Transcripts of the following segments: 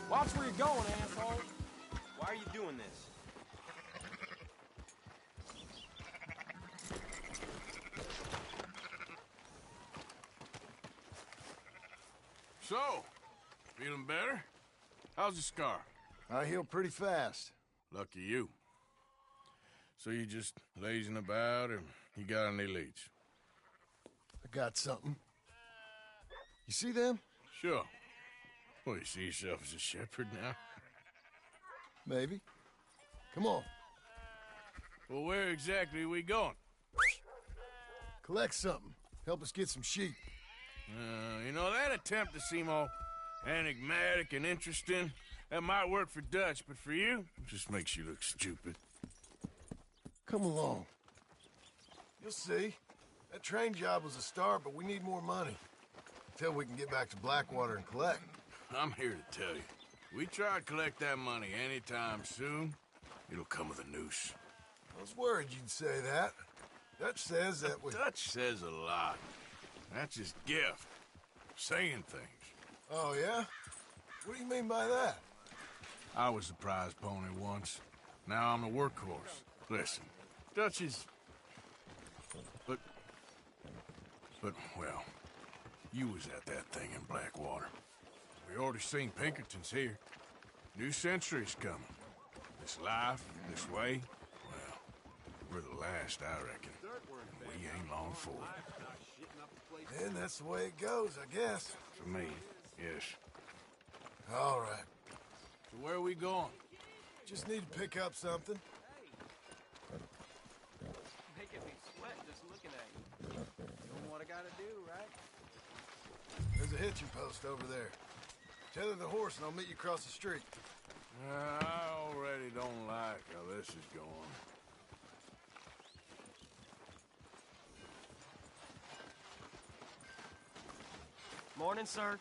Watch where you're going, asshole. Why are you doing this? So, feeling better? How's the scar? I heal pretty fast. Lucky you. So you just lazing about, or you got any leads? I got something. You see them? Sure. Well, you see yourself as a shepherd now? Maybe. Come on. Well, where exactly are we going? Collect something. Help us get some sheep. You know, that attempt to seem all enigmatic and interesting, that might work for Dutch, but for you, it just makes you look stupid. Come along. You'll see. That train job was a start, but we need more money. Until we can get back to Blackwater and collect. I'm here to tell you. We try to collect that money anytime soon, it'll come with a noose. I was worried you'd say that. Dutch says that we... Dutch says a lot. That's his gift. Saying things. Oh, yeah? What do you mean by that? I was the prize pony once. Now I'm the workhorse. Listen, Dutch is... But, well, you was at that thing in Blackwater. We already seen Pinkertons here. New century's coming. This life, this way, well, we're the last, I reckon. And we ain't long for it. And that's the way it goes, I guess. For me, yes. All right. So where are we going? Just need to pick up something. Making me sweat just looking at you. Doing what I gotta do, right? There's a hitching post over there. Tether the horse and I'll meet you across the street. I already don't like how this is going. Morning, sir.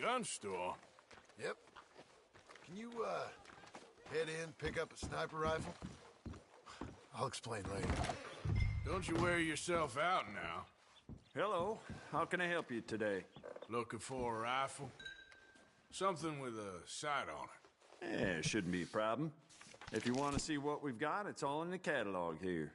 Gun store? Yep. Can you, head in, pick up a sniper rifle? I'll explain later. Don't you wear yourself out now. Hello. How can I help you today? Looking for a rifle? Something with a sight on it. Yeah, shouldn't be a problem. If you want to see what we've got, it's all in the catalog here.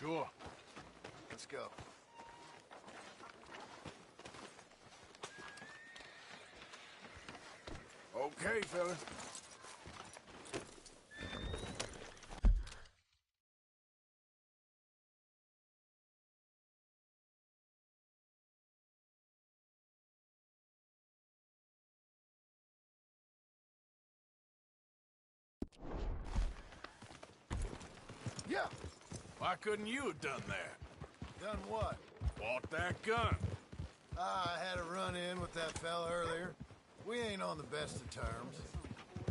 Sure. Let's go. Okay, fella. Yeah. Why couldn't you have done that? Done what? Bought that gun. I had a run-in with that fella earlier. We ain't on the best of terms.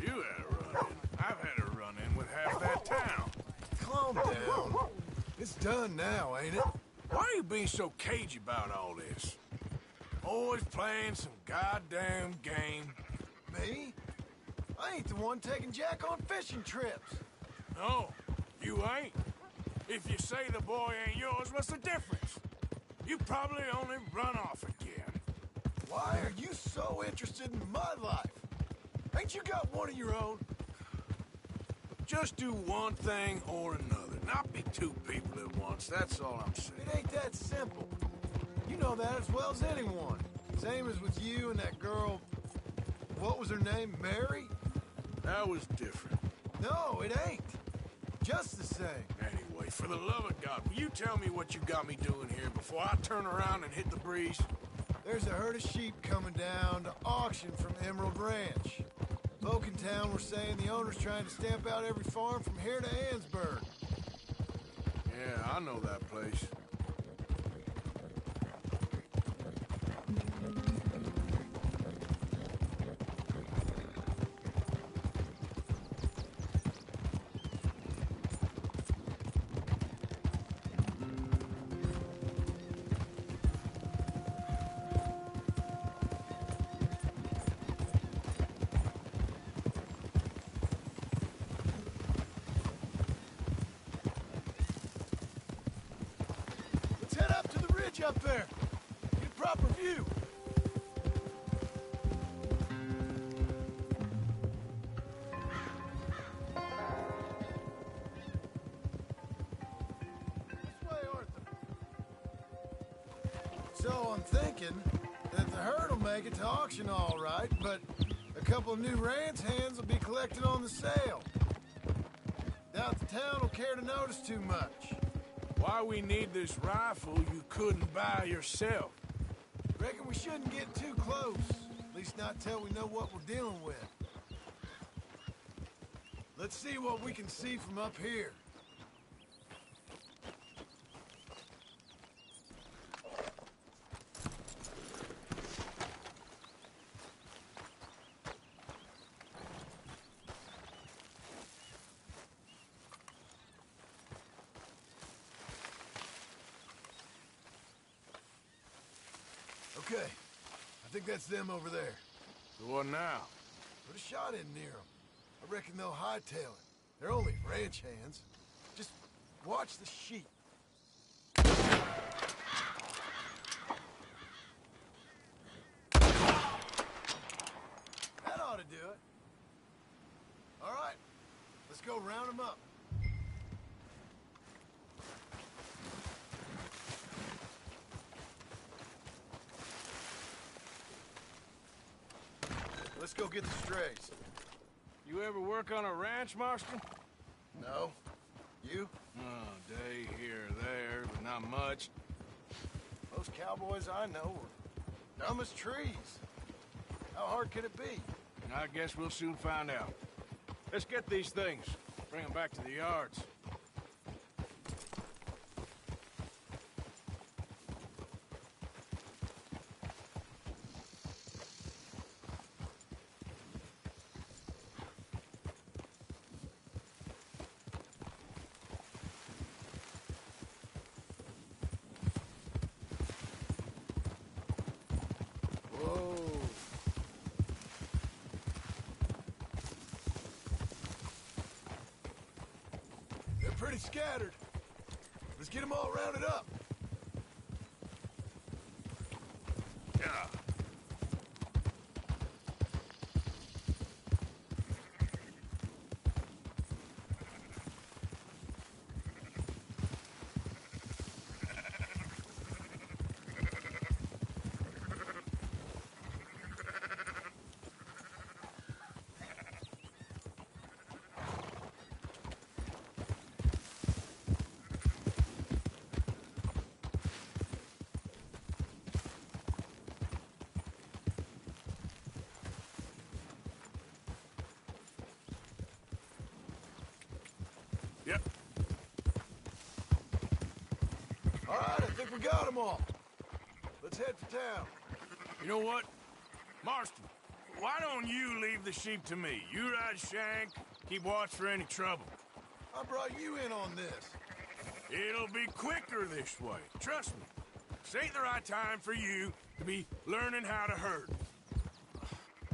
You had a run-in. I've had a run-in with half that town. Calm down. It's done now, ain't it? Why are you being so cagey about all this? Always playing some goddamn game. Me? I ain't the one taking Jack on fishing trips. No, you ain't. If you say the boy ain't yours, what's the difference? You probably only run off again. Why are you so interested in my life? Ain't you got one of your own? Just do one thing or another. Not be two people at once, that's all I'm saying. It ain't that simple. You know that as well as anyone. Same as with you and that girl... What was her name? Mary? That was different. No, it ain't. Just the same. Anyway, for the love of God, will you tell me what you got me doing here before I turn around and hit the breeze? There's a herd of sheep coming down to auction from Emerald Ranch. Folk in town were saying the owner's trying to stamp out every farm from here to Ansburg. Yeah, I know that place. Let's head up to the ridge up there. Get a proper view. This way, Arthur. So I'm thinking that the herd will make it to auction all right, but a couple of new ranch hands will be collected on the sale. Doubt the town will care to notice too much. Why we need this rifle you couldn't buy yourself? Reckon we shouldn't get too close. At least not till we know what we're dealing with. Let's see what we can see from up here. Okay, I think that's them over there. So what now? Put a shot in near them. I reckon they'll hightail it. They're only ranch hands. Just watch the sheep. That ought to do it. All right, let's go round them up. Let's go get the strays. You ever work on a ranch, Marston? No? You? Oh, day here or there, but not much. Most cowboys I know are dumb as trees. How hard could it be? I guess we'll soon find out. Let's get these things. Bring them back to the yards. Whoa. They're pretty scattered. Let's get them all rounded up. Yeah. Yep. All right, I think we got them all. Let's head for town. You know what? Marston, why don't you leave the sheep to me? You ride Shank, keep watch for any trouble. I brought you in on this. It'll be quicker this way. Trust me. This ain't the right time for you to be learning how to herd.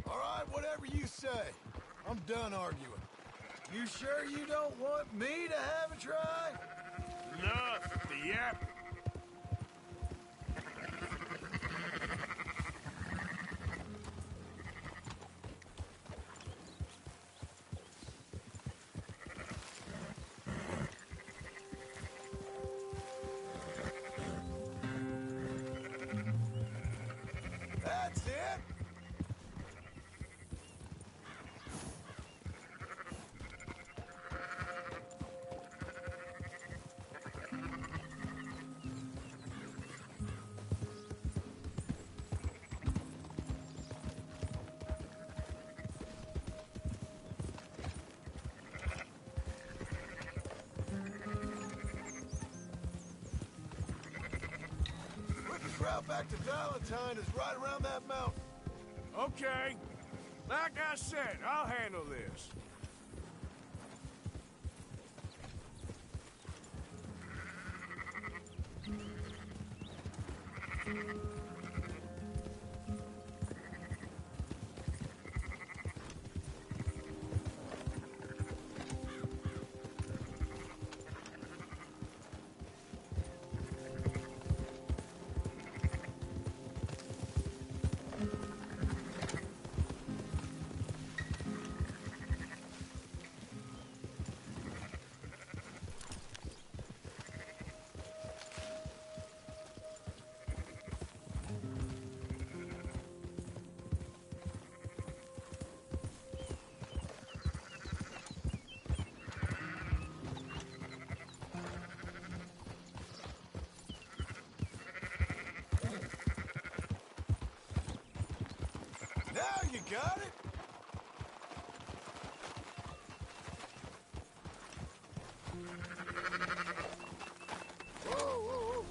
All right, whatever you say. I'm done arguing. You sure you don't want me to have a try? Enough, the yap. That's it. Quickest route back to Valentine is right around that mountain. Okay. Like I said, I'll handle this. Now you got it. Whoa, whoa, whoa.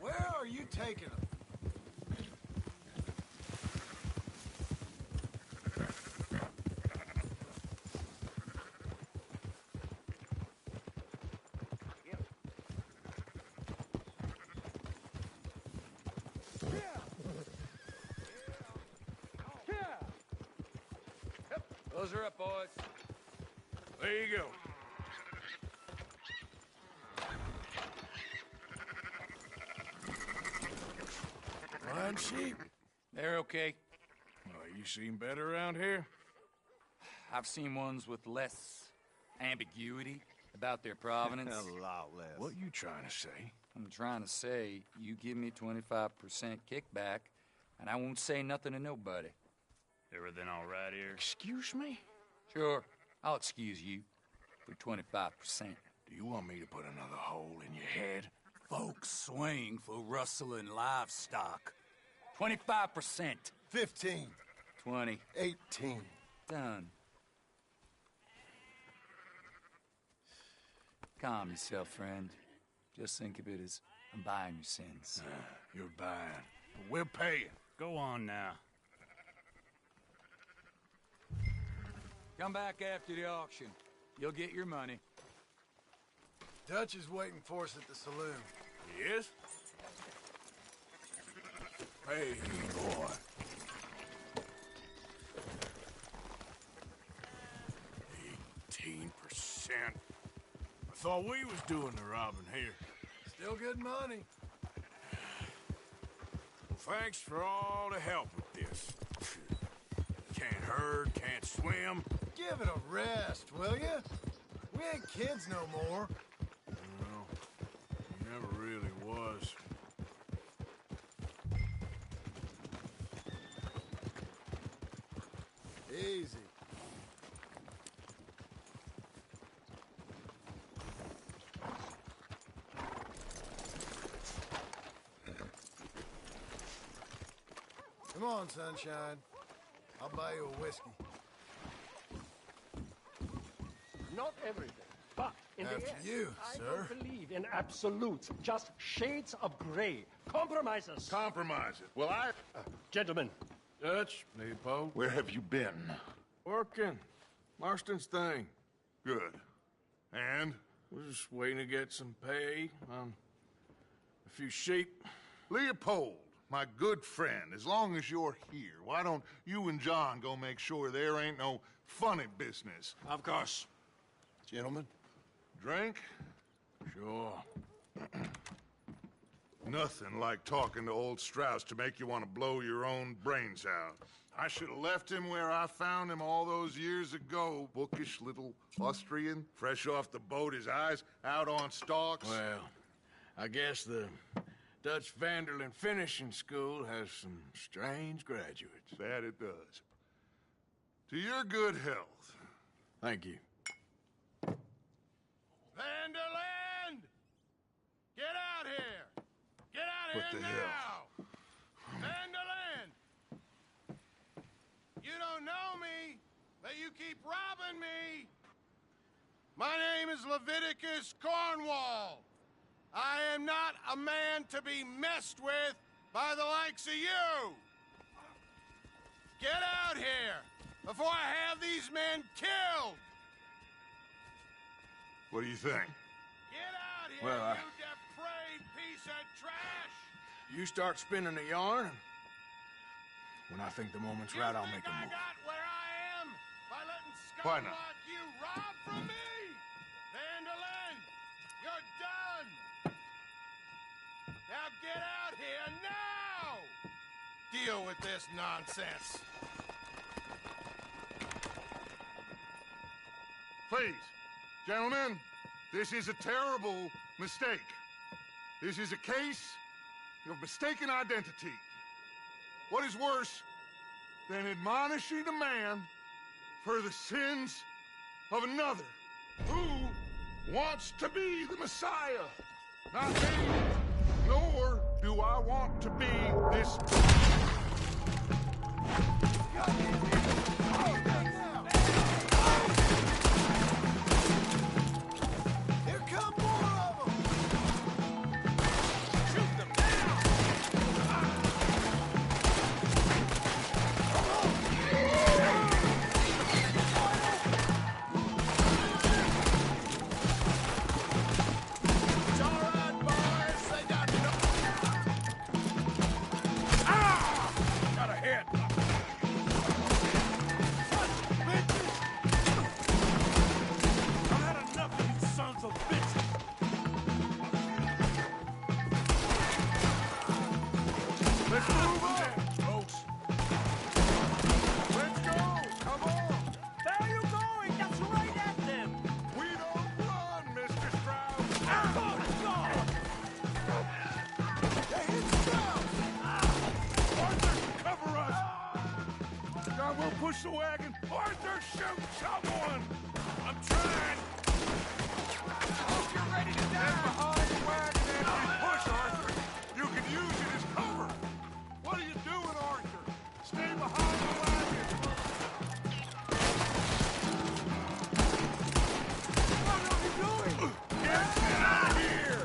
Where are you taking them? Those are up, boys. There you go. Fine sheep. They're okay. Well, you seen better around here? I've seen ones with less ambiguity about their provenance. A lot less. What you trying to say? I'm trying to say, you give me 25% kickback, and I won't say nothing to nobody. Everything all right here? Excuse me? Sure, I'll excuse you for 25%. Do you want me to put another hole in your head? Folks swing for rustling livestock. 25%. 15. 20. 18. Done. Calm yourself, friend. Just think of it as I'm buying your sins. You're buying. But we're paying. Go on now. Come back after the auction. You'll get your money. Dutch is waiting for us at the saloon. He is? Hey, boy. 18%. I thought we was doing the robbing here. Still good money. Well, thanks for all the help with this. Can't herd, can't swim. Give it a rest, will ya? We ain't kids no more. No, never really was. Easy. Come on, sunshine. I'll buy you a whiskey. Not everything, but in the After end, you, I sir. don't believe in absolutes, just shades of gray. Compromises. Compromise it. Well, Gentlemen, Dutch, Leopold. Where have you been? Working. Marston's thing. Good. And? We're just waiting to get some pay on a few sheep. Leopold, my good friend, as long as you're here, why don't you and John go make sure there ain't no funny business? Of course. Gentlemen, drink? Sure. Nothing like talking to old Strauss to make you want to blow your own brains out. I should have left him where I found him all those years ago. Bookish little Austrian, fresh off the boat, his eyes out on stalks. Well, I guess the Dutch Vanderlyn Finishing School has some strange graduates. That it does. To your good health. Thank you. Vanderland! Get out here! Get out What here the now! Vanderland! You don't know me, but you keep robbing me! My name is Leviticus Cornwall. I am not a man to be messed with by the likes of you! Get out here before I have these men killed! What do you think? Get out here, Well, you depraved piece of trash! You start spinning the yarn. When I think the moment's right, I'll make a I move. got where I am by letting Why scum not? like you rob from me! Vanderlyn, you're done! Now get out here now! Deal with this nonsense. Please, gentlemen, this is a terrible mistake. This is a case of mistaken identity. What is worse than admonishing a man for the sins of another who wants to be the Messiah? Not me, nor do I want to be this. Here come more of them! Shoot them It's all right, boys. They got no... Got a hit. I've had enough of you sons of bitches! Let's move on, folks. Let's go. Come on. Where are you going? That's right at them! We don't run, Mr. Strauss. Oh, God! They hit Strauss! Arthur, cover us! John, we'll push the wagon. Arthur, shoot someone! I'm trying! Hope you're ready to die! Get behind the wagon as we push, Arthur! You can use it as cover! What are you doing, Arthur? Stay behind the wagon! What are you doing? Get out of here!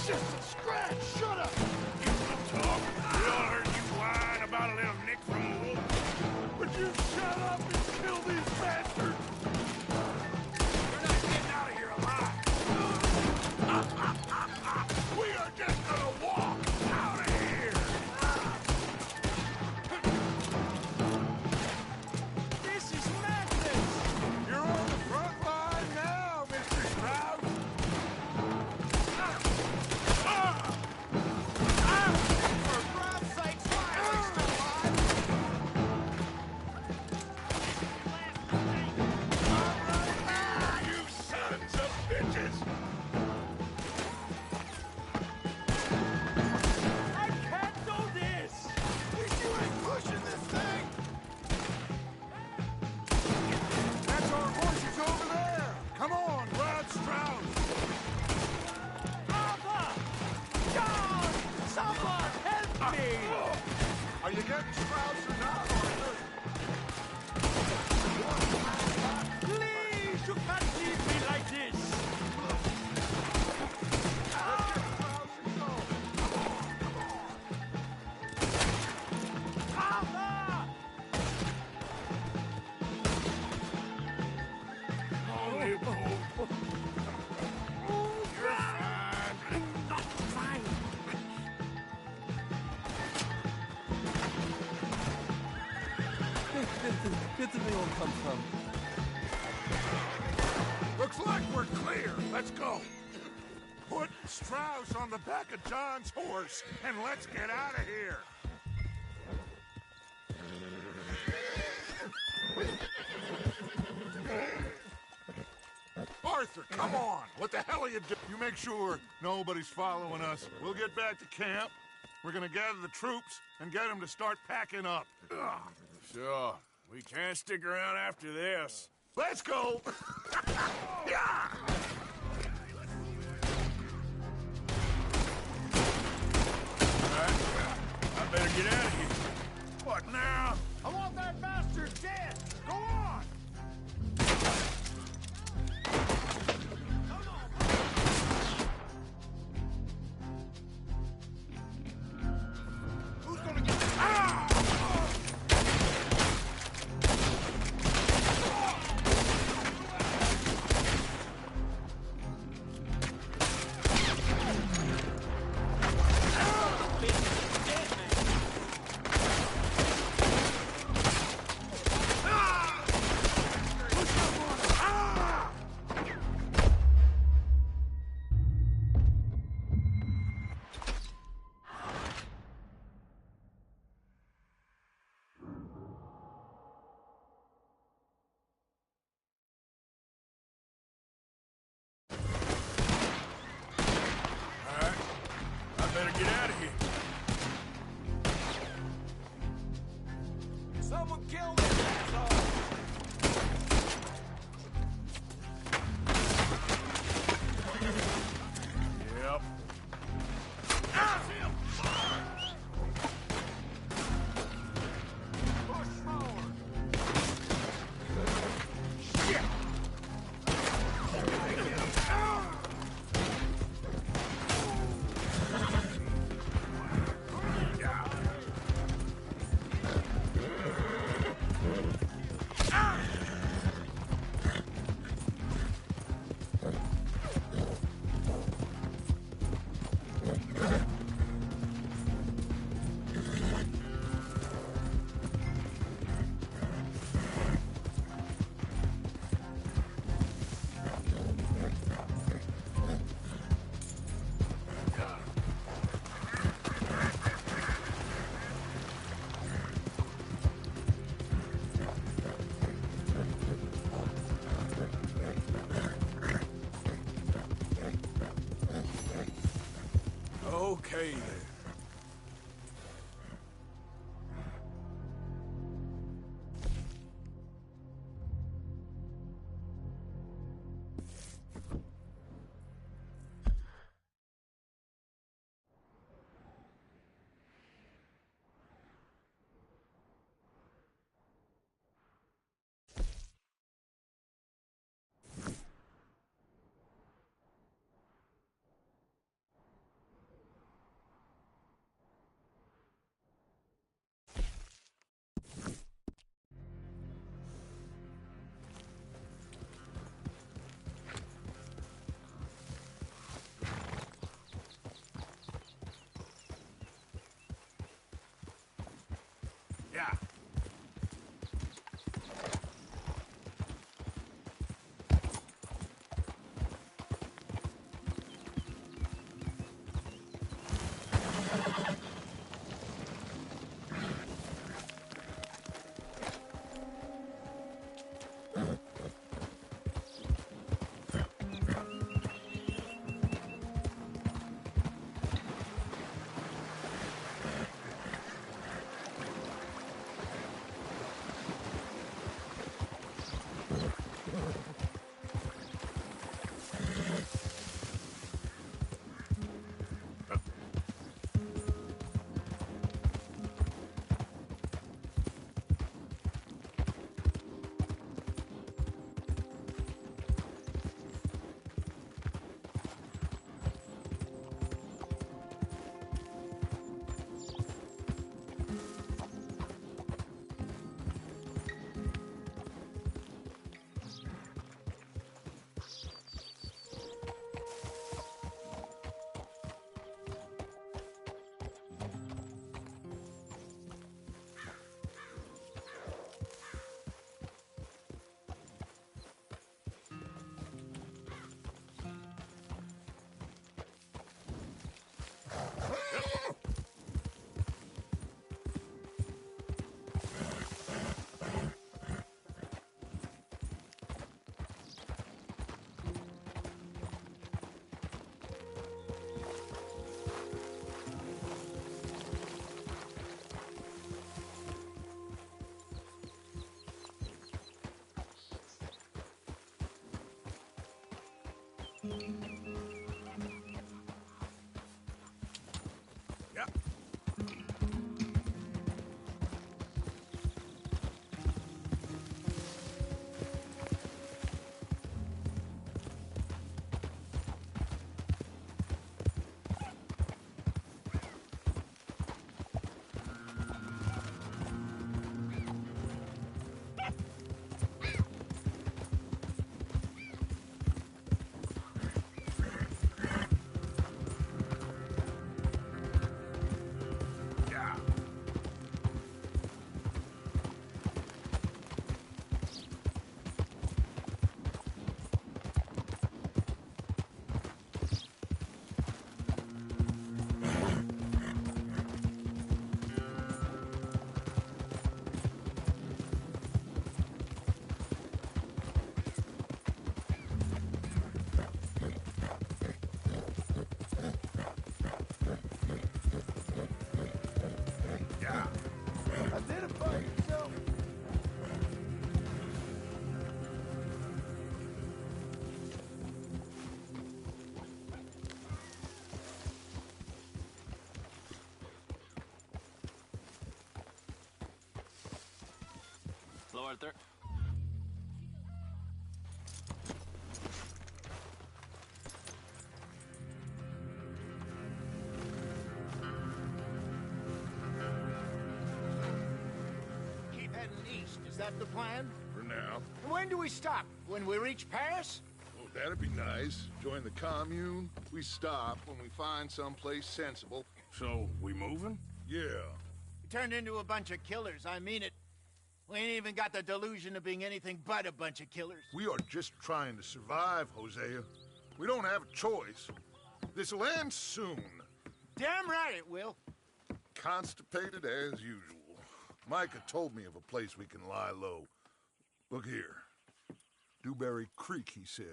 It's just a scratch. Shut up. You will talk. We all heard you whine about a little nick from a wolf. Would you shut up and kill these bastards? We're not getting out of here alive. We are just gonna walk out of here. This is madness! You're on the front line now, Mr. Strauss. For God's sakes, why are we still alive? You sons of bitches! I can't do this! At least you ain't pushing this thing. That's our horses over there! Come on, Rod Strauss! Papa! John! Someone help me! Are you getting Strauss or not, Arthur? Please, you can't leave me like this! Papa! Only Pope. You're fine. Not fine. Where did they all come from? Looks like we're clear. Let's go. Put Strauss on the back of John's horse and let's get out of here. Arthur, come on. What the hell are you doing? You make sure nobody's following us. We'll get back to camp. We're gonna gather the troops and get them to start packing up. Sure. We can't stick around after this. Let's go. Yeah. I better get out of here. What now? I want that bastard dead! Go on! Who's gonna get Ah! I better get out of here. Someone kill this asshole! Yep. Push forward. Okay then. Arthur. Keep heading east. Is that the plan? For now. And when do we stop? When we reach Paris? Oh, that'd be nice. Join the commune. We stop when we find someplace sensible. So, we moving? Yeah. We turned into a bunch of killers. I mean it. We ain't even got the delusion of being anything but a bunch of killers. We are just trying to survive, Hosea. We don't have a choice. This'll end soon. Damn right it will. Constipated as usual. Micah told me of a place we can lie low. Look here. Dewberry Creek, he said.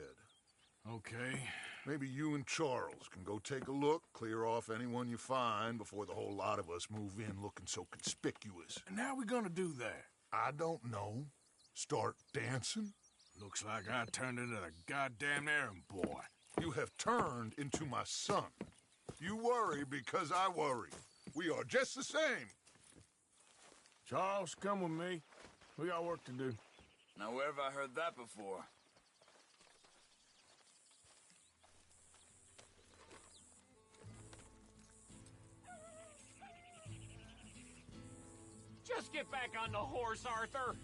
Okay. Maybe you and Charles can go take a look, clear off anyone you find before the whole lot of us move in looking so conspicuous. And how we gonna do that? I don't know. Start dancing? Looks like I turned into the goddamn errand boy. You have turned into my son. You worry because I worry. We are just the same. Charles, come with me. We got work to do. Now, where have I heard that before? Just get back on the horse, Arthur.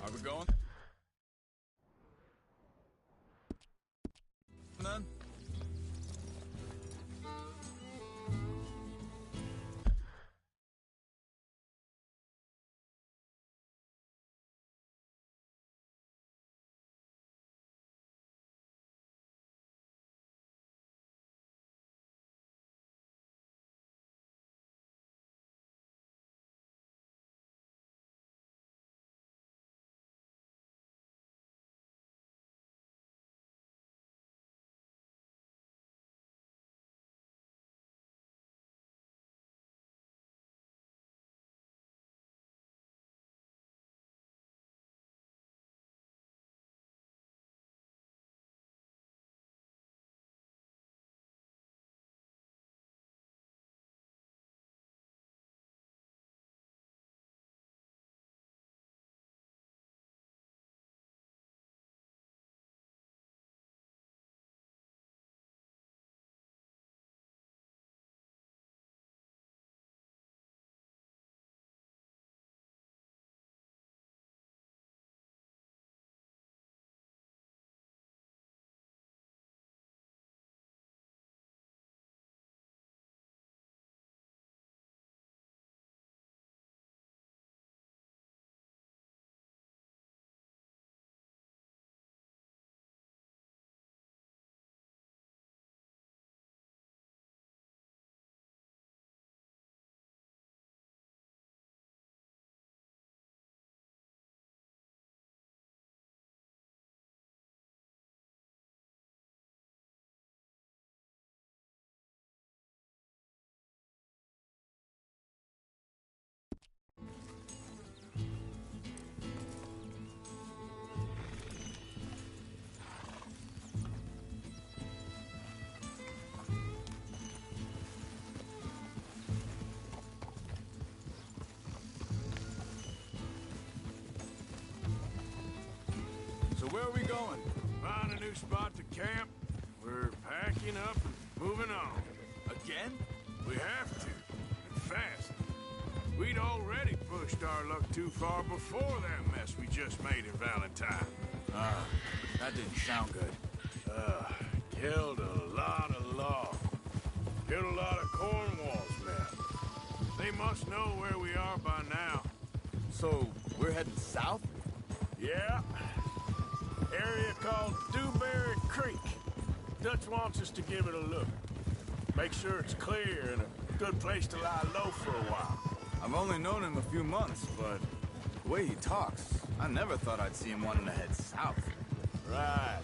Are we going? Then? So where are we going? Find a new spot to camp. We're packing up and moving on. Again? We have to. And fast. We'd already pushed our luck too far before that mess we just made in Valentine. That didn't sound good. Killed a lot of logs. Killed a lot of Cornwall's men. They must know where we are by now. So, we're heading south? Yeah. Area called Dewberry Creek. Dutch wants us to give it a look. Make sure it's clear and a good place to lie low for a while. I've only known him a few months, but the way he talks, I never thought I'd see him wanting to head south. Right.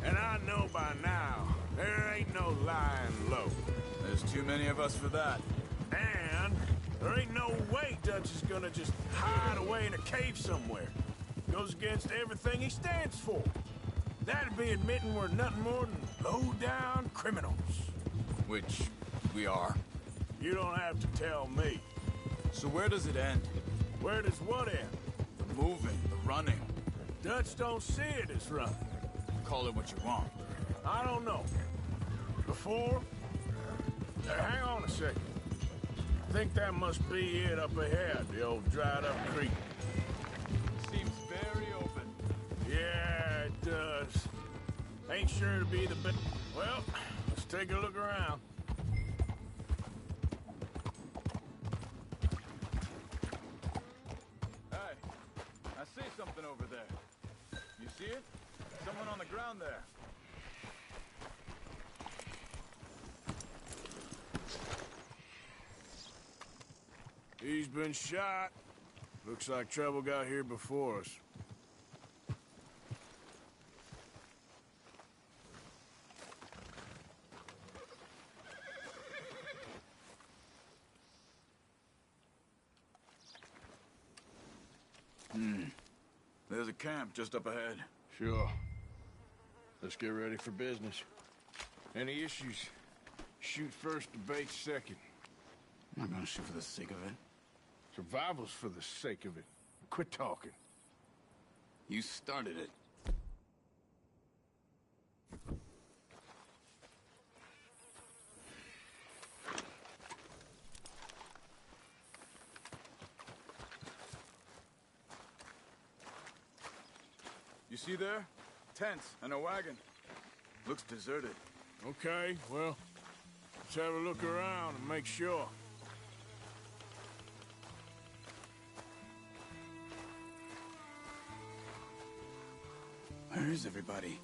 And I know by now, there ain't no lying low. There's too many of us for that. And There ain't no way Dutch is gonna just hide away in a cave somewhere. Goes against everything he stands for. That'd be admitting we're nothing more than low-down criminals. Which we are. You don't have to tell me. So where does it end? Where does what end? The moving, the running. Dutch don't see it as running. Call it what you want. I don't know. Before? Hang on a second. I think that must be it up ahead, the old dried-up creek. Seems very open. Yeah, it does. Ain't sure to be the best. Well, let's take a look around. Hey, I see something over there. You see it? Someone on the ground there. He's been shot. Looks like trouble got here before us. There's a camp just up ahead. Sure. Let's get ready for business. Any issues? Shoot first, debate second. I'm not gonna shoot for the sake of it. Survival's for the sake of it. Quit talking. You started it. You see there? Tents and a wagon. Looks deserted. Okay, well, let's have a look around and make sure. Where is everybody?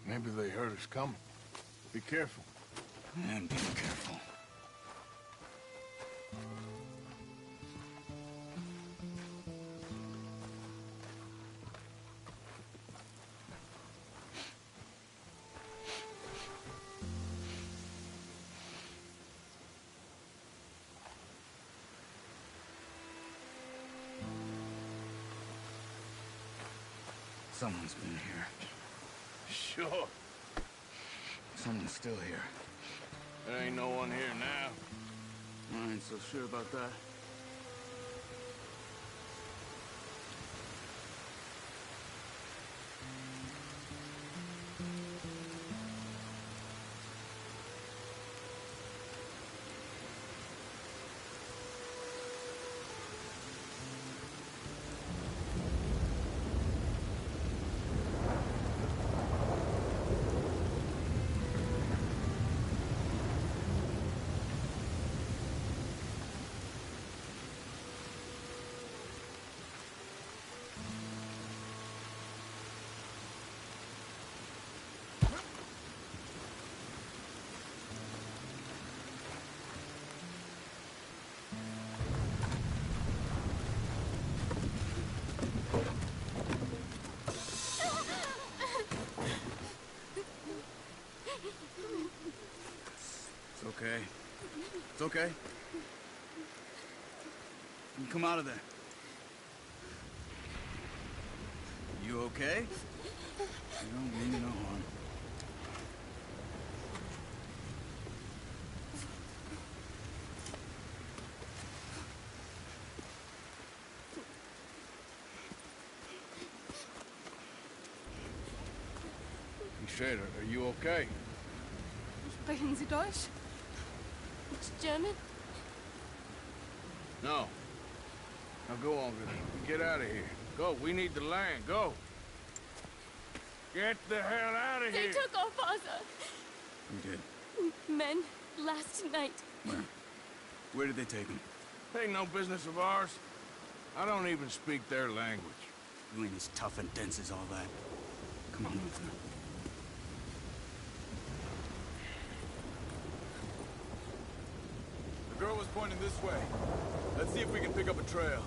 Maybe they heard us coming. Be careful. And be careful. Someone's been here. Sure. Someone's still here. There ain't no one here now. I ain't so sure about that. It's okay. It's okay. You come out of there. You okay? You don't mean no harm. He said, are you okay? Sprechen Sie Deutsch? It's German? No. Now go on, get out of here. Go, we need the land, go. Get the hell out of They here. took our father. Who did? Men, last night. Where? Where did they take him? Ain't no business of ours. I don't even speak their language. You ain't as tough and dense as all that. Come on, Luther. The girl was pointing this way. Let's see if we can pick up a trail.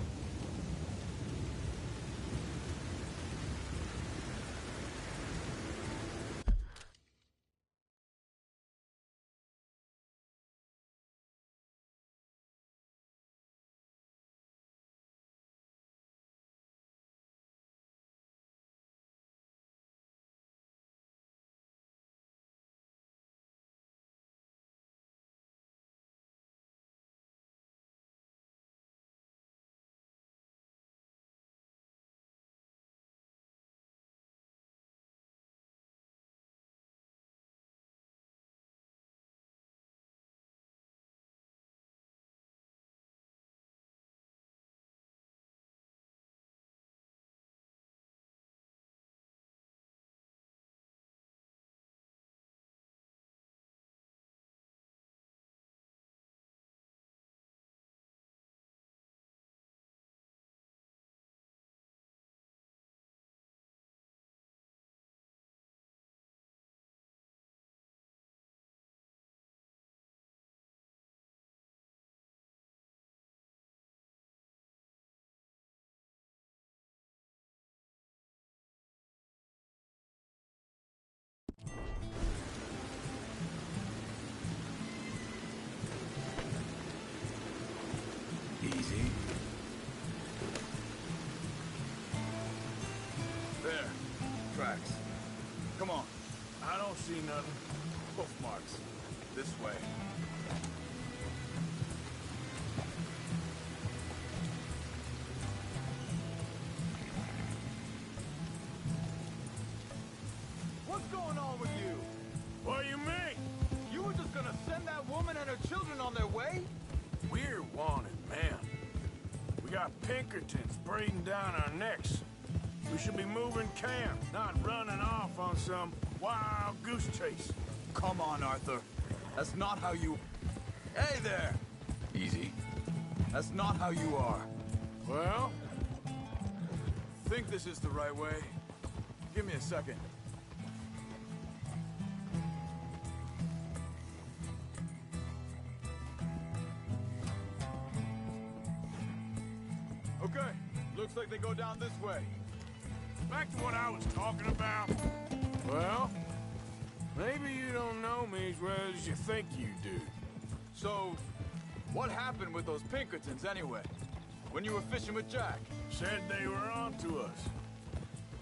hoof marks. This way. What's going on with you? What do you mean? You were just gonna send that woman and her children on their way? We're wanted, man. We got Pinkertons breathing down our necks. We should be moving camp, not running off on some wild goose chase. Come on, Arthur. That's not how you... Hey there! Easy. That's not how you are. Well, Think this is the right way? Give me a second. Okay, looks like they go down this way. back to what I was talking about. Well, maybe you don't know me as well as you think you do. So, what happened with those Pinkertons anyway? When you were fishing with Jack? Said they were on to us.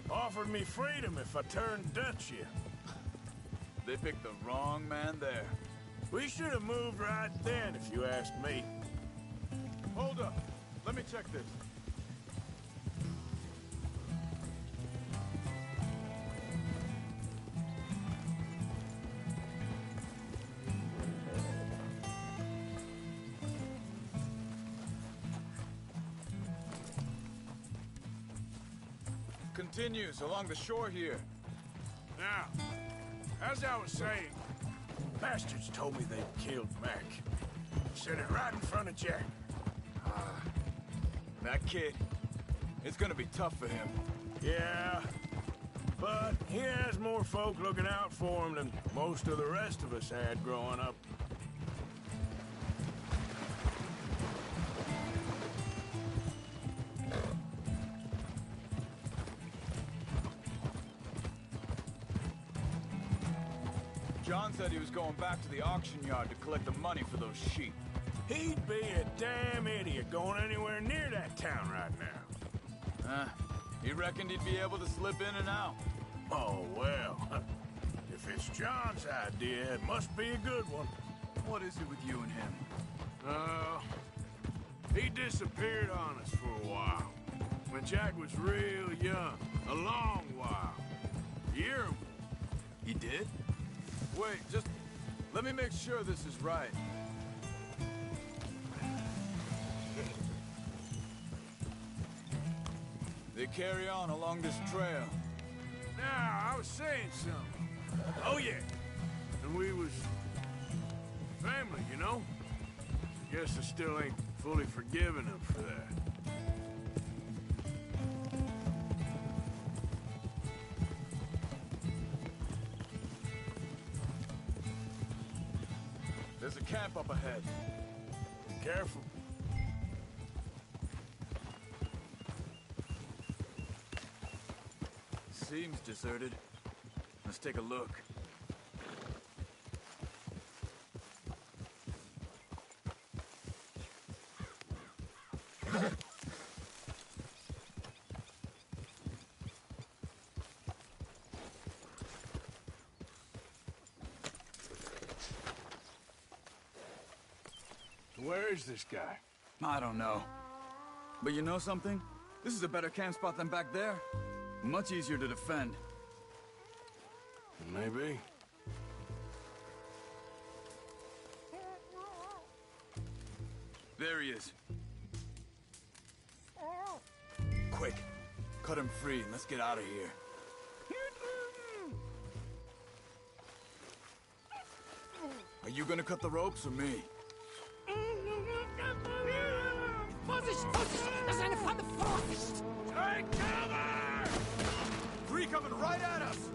Offered me freedom if I turned Dutch here. They picked the wrong man there. We should have moved right then, if you ask me. Hold up. Let me check this. Continues along the shore here. Now, as I was saying, bastards told me they'd killed Mac. Said it right in front of Jack. That kid, it's gonna be tough for him. Yeah, but he has more folk looking out for him than most of the rest of us had growing up. John said he was going back to the auction yard to collect the money for those sheep. He'd be a damn idiot going anywhere near that town right now. He reckoned he'd be able to slip in and out. Oh, well. If it's John's idea, it must be a good one. What is it with you and him? He disappeared on us for a while. When Jack was real young. A long while. A year. He did? Wait, just let me make sure this is right. They carry on along this trail. Now, I was saying something. Oh, yeah. And we was family, you know? Guess I still ain't fully forgiven him for that. There's a camp up ahead. Careful. Seems deserted. Let's take a look. Where is this guy? I don't know. But you know something? This is a better camp spot than back there. Much easier to defend. Maybe. There he is. Quick, cut him free and let's get out of here. Are you gonna cut the ropes or me? Vorsicht, Vorsicht! Das ist eine Pfanne! Vorsicht! Take cover! Three coming right at us!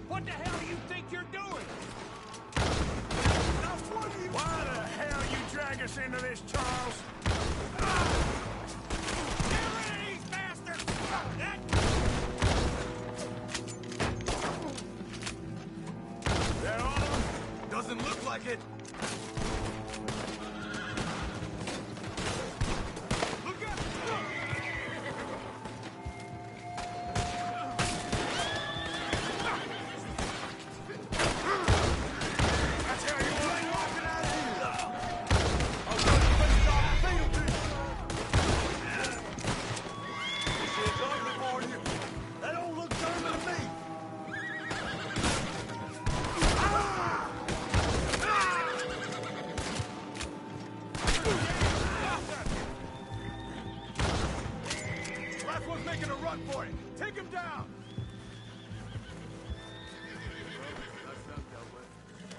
What the hell do you think you're doing? Why the hell you drag us into this, Charles? Get rid of these bastards! That all of them? Doesn't look like it. Run for it! Take him down! That's them dealt with.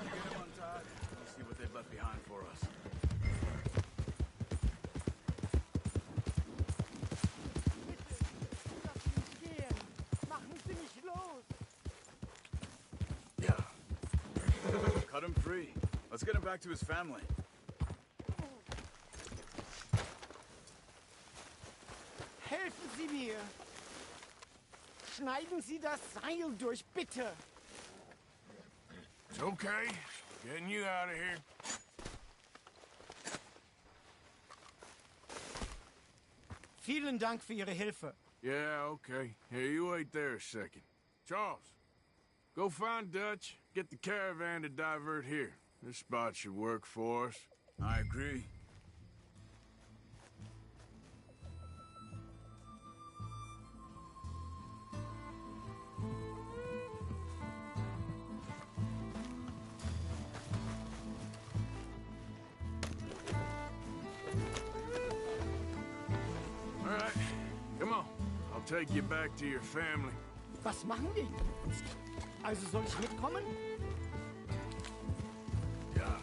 Get him untied. Let's see what they've left behind for us. Cut him free. Let's get him back to his family. Helfen Sie mir! Schneiden Sie das Seil durch, bitte! It's okay. Getting you out of here. Vielen Dank für Ihre Hilfe. Yeah, okay. Here, you wait there a second. Charles, go find Dutch. Get the caravan to divert here. This spot should work for us. I agree. All right, come on. I'll take you back to your family. Was machen wir jetzt? Also soll ich mitkommen? Ja.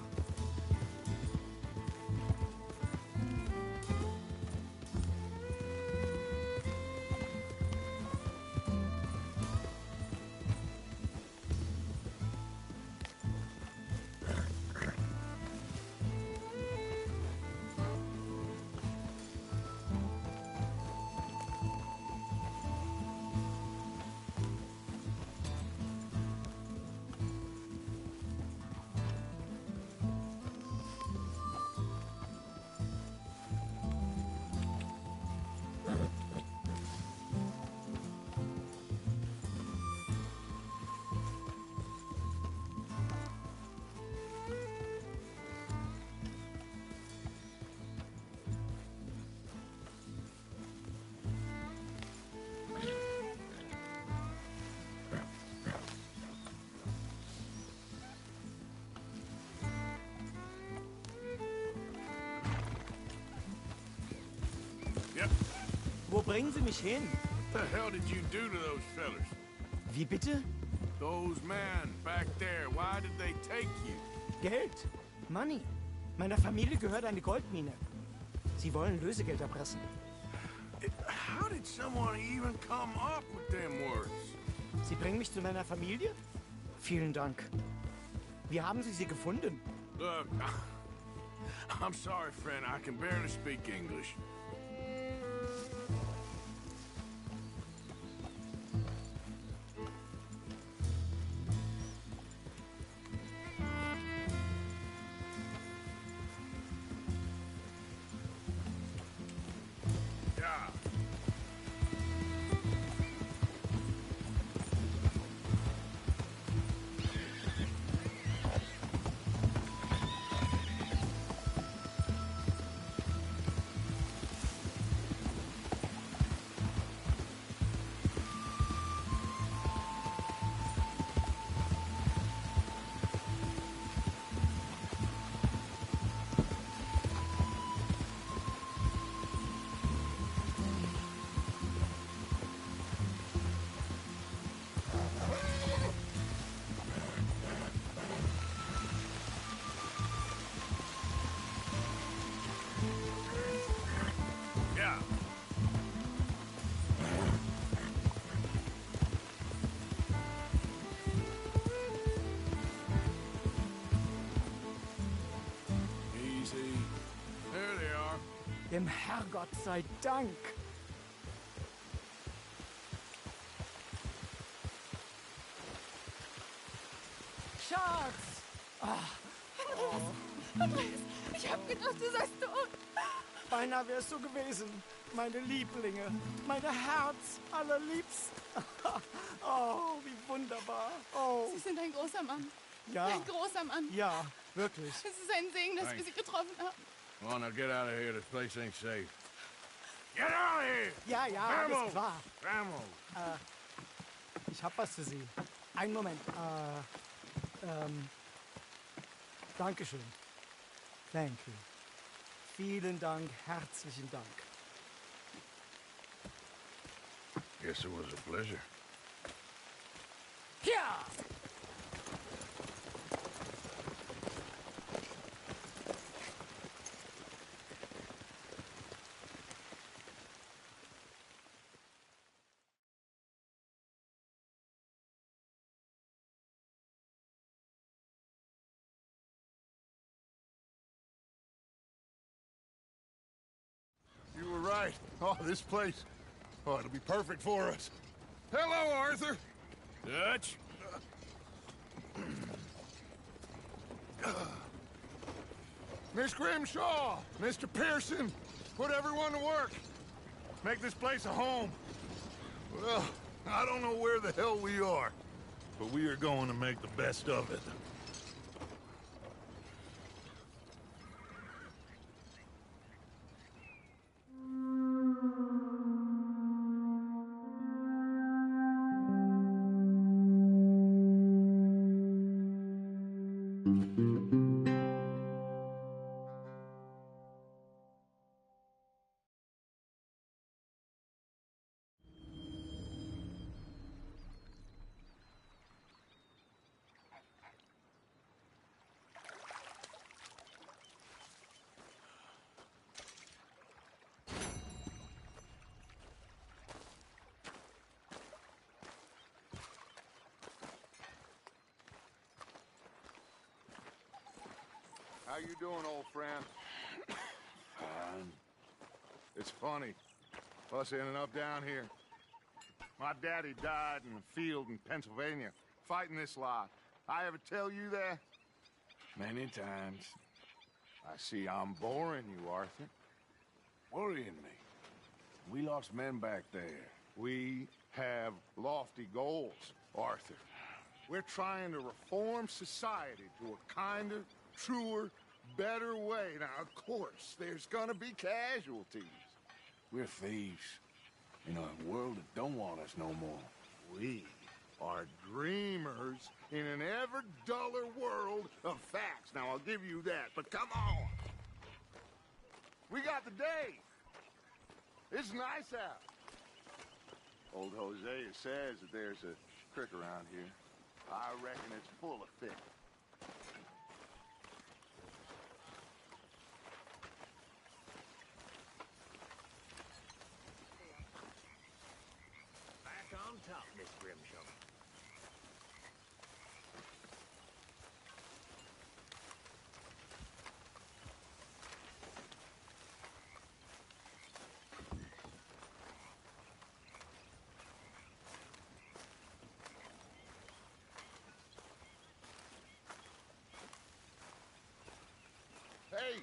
Yep. Wo bringen Sie mich hin? What the hell did you do to those fellas? Wie bitte? Those men back there, why did they take you? Geld. Money. Meiner Familie gehört eine Goldmine. Sie wollen Lösegeld erpressen. How did someone even come up with them words? Sie bringen mich zu meiner Familie? Vielen Dank. Wie haben Sie sie gefunden? Look, I'm sorry, friend. I can barely speak English. Yeah. Yeah. Easy. There they are. Dem Herrgott sei Dank. Schatz! Andreas, ich hab gedacht, du seist tot. Beinahe wärst du gewesen. Meine Lieblinge. Meine Herz allerliebst. Oh, wie wunderbar. Oh. Sie sind ein großer Mann. Ja. Ein großer Mann. Ja, wirklich. Es ist ein Segen, dass wir Thanks. Sie getroffen haben. Come on, now get out of here. This place ain't safe. Get out of here! Ja, ja, Vamos! alles klar. Vamos! Ich hab was für Sie. Einen Moment. Dankeschön. Thank you. Vielen Dank, herzlichen Dank. Guess it was a pleasure. Yeah! You were right. Oh, this place. Oh, it'll be perfect for us. Hello, Arthur. Dutch? Miss Grimshaw, Mr. Pearson, put everyone to work. Make this place a home. Well, I don't know where the hell we are, but we are going to make the best of it. How you doing, old friend? Fine. It's funny, us ending up down here. My daddy died in a field in Pennsylvania, fighting this lot. I ever tell you that? Many times. I see I'm boring you, Arthur. Worrying me. We lost men back there. We have lofty goals, Arthur. We're trying to reform society to a kinder, truer, better way. Now, of course, there's gonna be casualties. We're thieves. In a world that don't want us no more. We are dreamers in an ever duller world of facts. Now, I'll give you that, but come on. We got the day. It's nice out. Old Hosea says that there's a creek around here. I reckon it's full of fish. Back on top, Miss Grimshaw. Hey,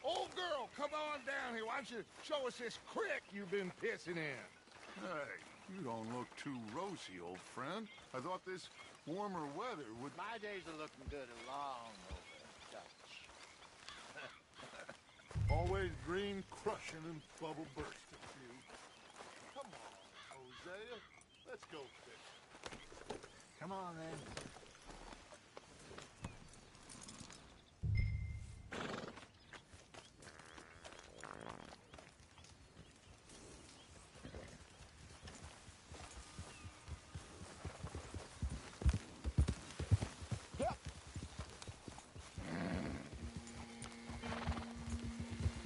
old girl, come on down here. Why don't you show us this creek you've been pissing in? Hey, you don't look too rosy, old friend. I thought this warmer weather would... My days are looking good along over, Dutch. Always green crushing and bubble bursting, you. Come on, Hosea. Let's go fishing. Come on, then.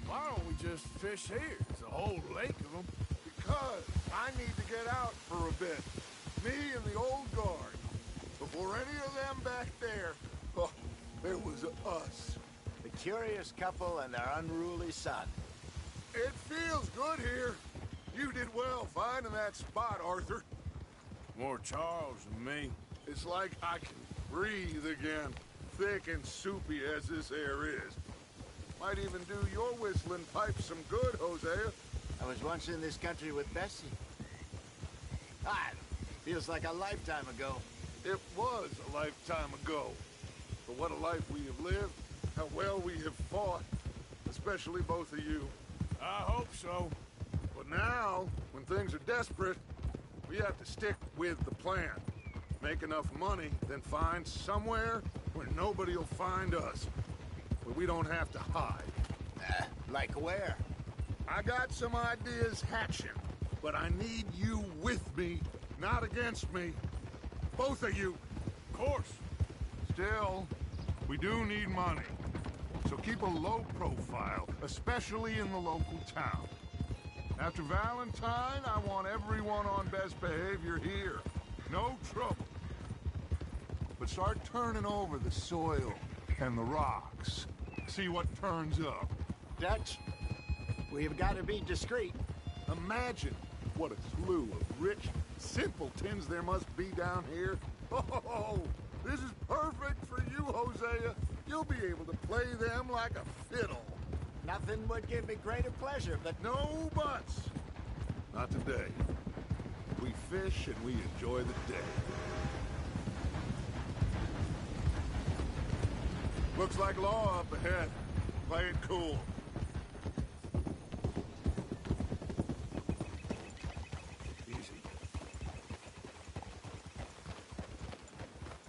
Why don't we just fish here? There's a whole lake of them. Because I need to get out for a bit. Me and the old guard. Before any of them back there, oh, there was us. The curious couple and their unruly son. It feels good here. You did well finding that spot, Arthur. More Charles than me. It's like I can breathe again, thick and soupy as this air is. Might even do your whistling pipes some good, Hosea. I was once in this country with Bessie. Ah, feels like a lifetime ago. It was a lifetime ago. But what a life we have lived, how well we have fought, especially both of you. I hope so. But now, when things are desperate, we have to stick with the plan. Make enough money, then find somewhere where nobody will find us. Where we don't have to hide. Like where? I got some ideas hatching, but I need you with me, not against me. Both of you. Of course. Still, we do need money. So keep a low profile, especially in the local town. After Valentine, I want everyone on best behavior here. No trouble. But start turning over the soil and the rocks. See what turns up. Dutch, we've got to be discreet. Imagine what a slew of rich simpletons there must be down here. Oh, this is perfect for you, Hosea. You'll be able to play them like a fiddle. Nothing would give me greater pleasure, but... No buts. Not today. We fish and we enjoy the day. Looks like law up ahead. Play it cool. Easy.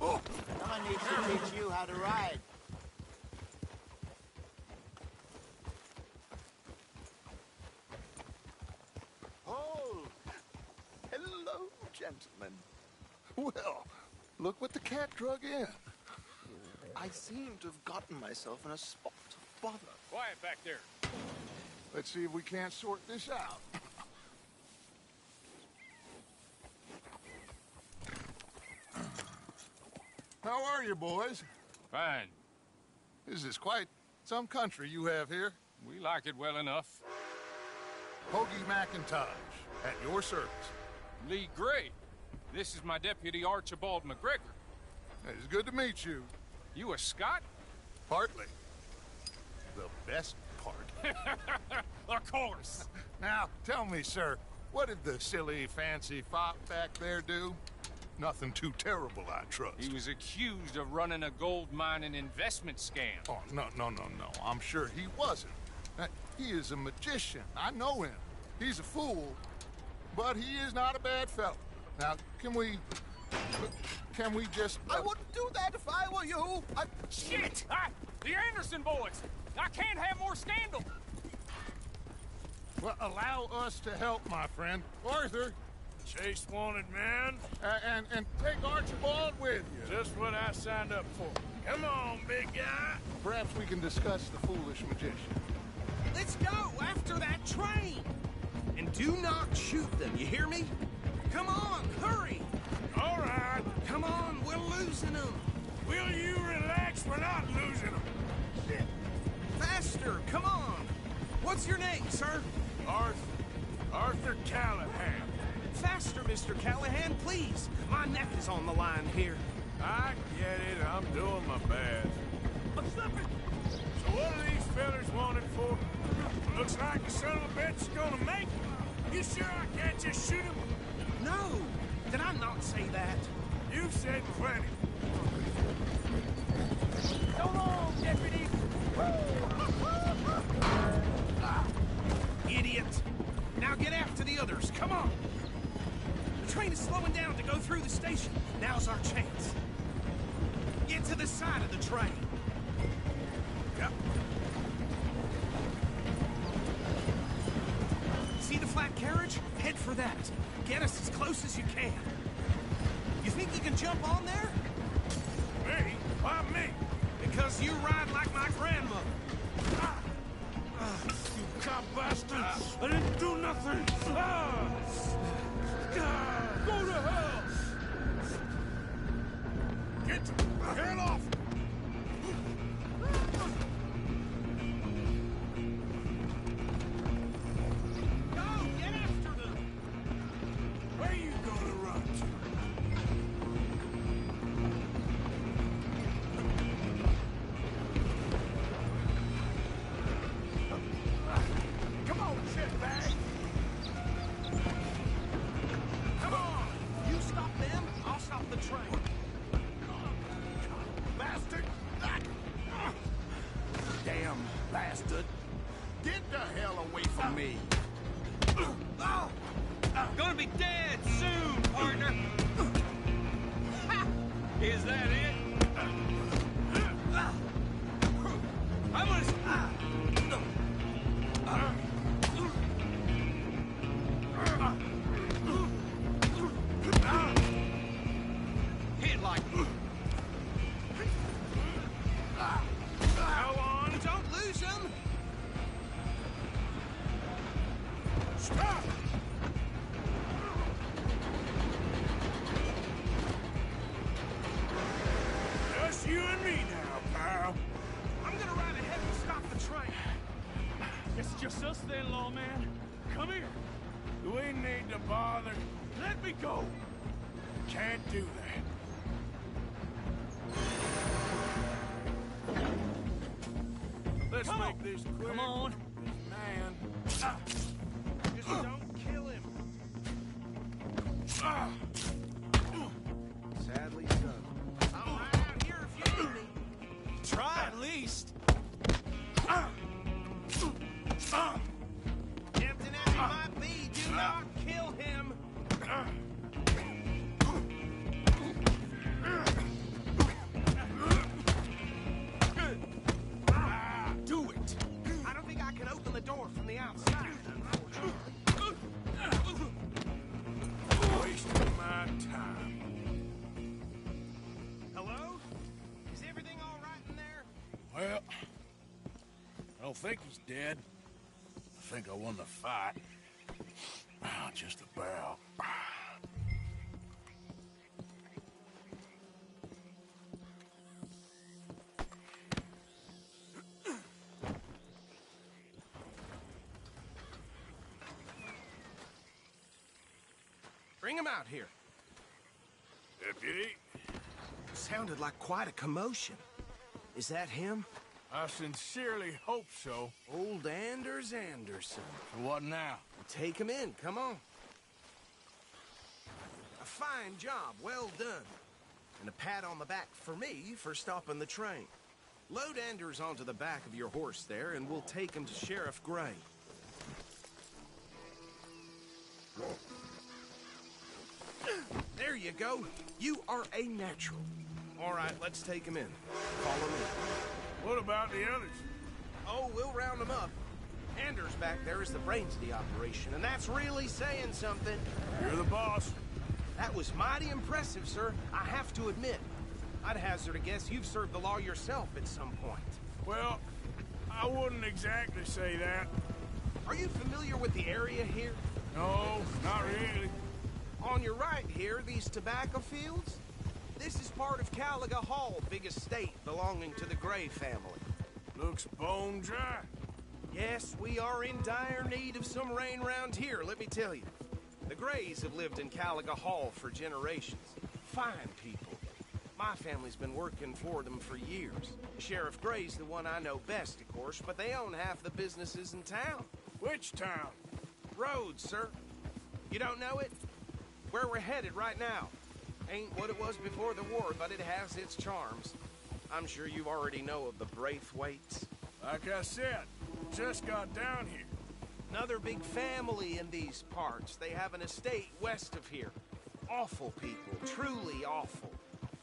Oh! Someone needs to teach you how to ride. Oh! Hello, gentlemen. Well, look what the cat drug in. I seem to have gotten myself in a spot of bother. Quiet back there. Let's see if we can't sort this out. How are you, boys? Fine. This is quite some country you have here. We like it well enough. Hoagie McIntosh, at your service. Lee Gray. This is my deputy, Archibald McGregor. It's good to meet you. You a Scot? Partly. The best part. Of course. Now, tell me, sir, what did the silly, fancy fop back there do? Nothing too terrible, I trust. He was accused of running a gold mining investment scam. Oh, no. I'm sure he wasn't. He is a magician. I know him. He's a fool, but he is not a bad fellow. Now, can we just... I wouldn't do that if I were you. Shit! The Anderson boys! I can't have more scandal! Well, allow us to help, my friend. Arthur! Chase wanted man. And take Archibald with you. Just what I signed up for. Come on, big guy. Perhaps we can discuss the foolish magician. Let's go after that train. And do not shoot them, you hear me? Come on, hurry. All right. Come on, we're losing them. Will you relax? We're not losing them. Shit. Faster, come on. What's your name, sir? Arthur Callahan. Faster, Mr. Callahan, please. My neck is on the line here. I get it. I'm doing my best. Stop it! So what are these fellers wanted for? Looks like the son of a bitch is gonna make it. You sure I can't just shoot him? No! Did I not say that? You've said plenty. So long, deputy! Idiot! Now get after the others, come on! The train is slowing down to go through the station. Now's our chance. Get to the side of the train. Yep. See the flat carriage? Head for that. Get us as close as you can. You think you can jump on there? Me? Why me? Because you ride like my grandmother. You cop bastard! I didn't do nothing! Go to hell! Get off! Go, get after them! Where you gonna run to? Come on, shitbag! Come on! You stop them, I'll stop the train. Bastard! Damn bastard. Get the hell away from me! Gonna be dead soon, partner. Is that it? I was... go. Can't do that. Let's make this quick. Come on. Man. Just don't kill him. Sadly so. I'm right out here if you need me. Try at least. Tempting as he might be, do not kill him. Do it. I don't think I can open the door from the outside, unfortunately. Wasting my time. Hello? Is everything all right in there? Well, I don't think he's dead. I think I won the fight. Just about. Bring him out here. Deputy? Sounded like quite a commotion. Is that him? I sincerely hope so. Old Anders Anderson. What now? Take him in, come on. A fine job, well done. And a pat on the back for me for stopping the train. Load Anders onto the back of your horse there, and we'll take him to Sheriff Gray. There you go. You are a natural. All right, let's take him in. Follow me. What about the others? Oh, we'll round them up. Anders back there is the brains of the operation, and that's really saying something. You're the boss. That was mighty impressive, sir. I have to admit. I'd hazard a guess you've served the law yourself at some point. Well, I wouldn't exactly say that. Are you familiar with the area here? No, not really. On your right here, these tobacco fields? This is part of Caliga Hall, big estate belonging to the Gray family. Looks bone dry. Yes, we are in dire need of some rain round here, let me tell you. The Grays have lived in Caliga Hall for generations. Fine people. My family's been working for them for years. Sheriff Gray's the one I know best, of course, but they own half the businesses in town. Which town? Rhodes, sir. You don't know it? Where we're headed right now. Ain't what it was before the war, but it has its charms. I'm sure you already know of the Braithwaites. Like I said, just got down here. Another big family in these parts. They have an estate west of here. Awful people, truly awful.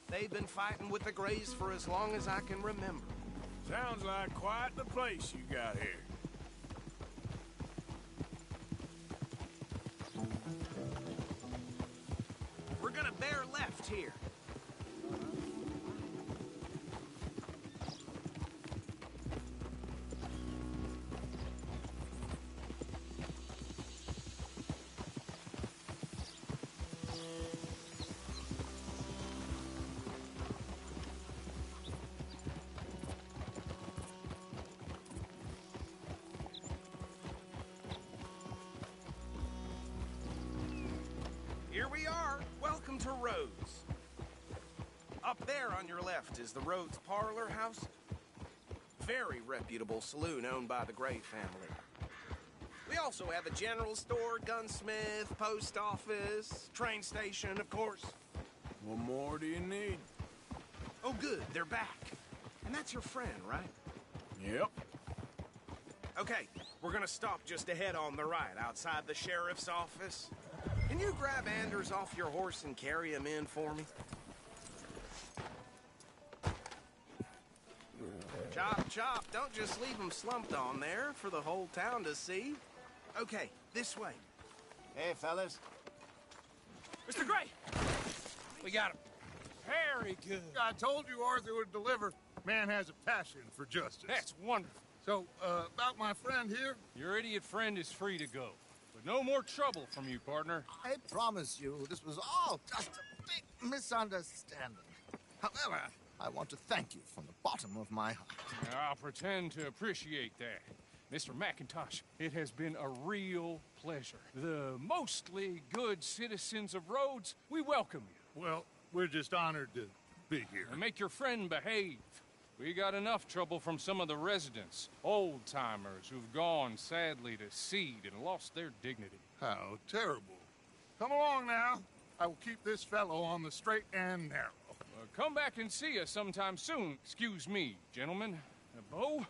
They've been fighting with the Grays for as long as I can remember. Sounds like quite the place you got here. We're gonna bear left here. Here we are. Welcome to Rhodes. Up there on your left is the Rhodes Parlor House. Very reputable saloon owned by the Gray family. We also have a general store, gunsmith, post office, train station, of course. What more do you need? Oh, good. They're back. And that's your friend, right? Yep. Okay, we're gonna stop just ahead on the right, outside the sheriff's office. Can you grab Anders off your horse and carry him in for me? Chop, chop. Don't just leave him slumped on there for the whole town to see. Okay, this way. Hey, fellas. Mr. Gray! We got him. Very good. I told you Arthur would deliver. Man has a passion for justice. That's wonderful. So, about my friend here? Your idiot friend is free to go. But no more trouble from you, partner. I promise you, this was all just a big misunderstanding. However, I want to thank you from the bottom of my heart. I'll pretend to appreciate that. Mr. McIntosh, it has been a real pleasure. The mostly good citizens of Rhodes, we welcome you. Well, we're just honored to be here. And make your friend behave. We got enough trouble from some of the residents, old-timers who've gone, sadly, to seed and lost their dignity. How terrible. Come along now. I will keep this fellow on the straight and narrow. Come back and see us sometime soon. Excuse me, gentlemen. Bo,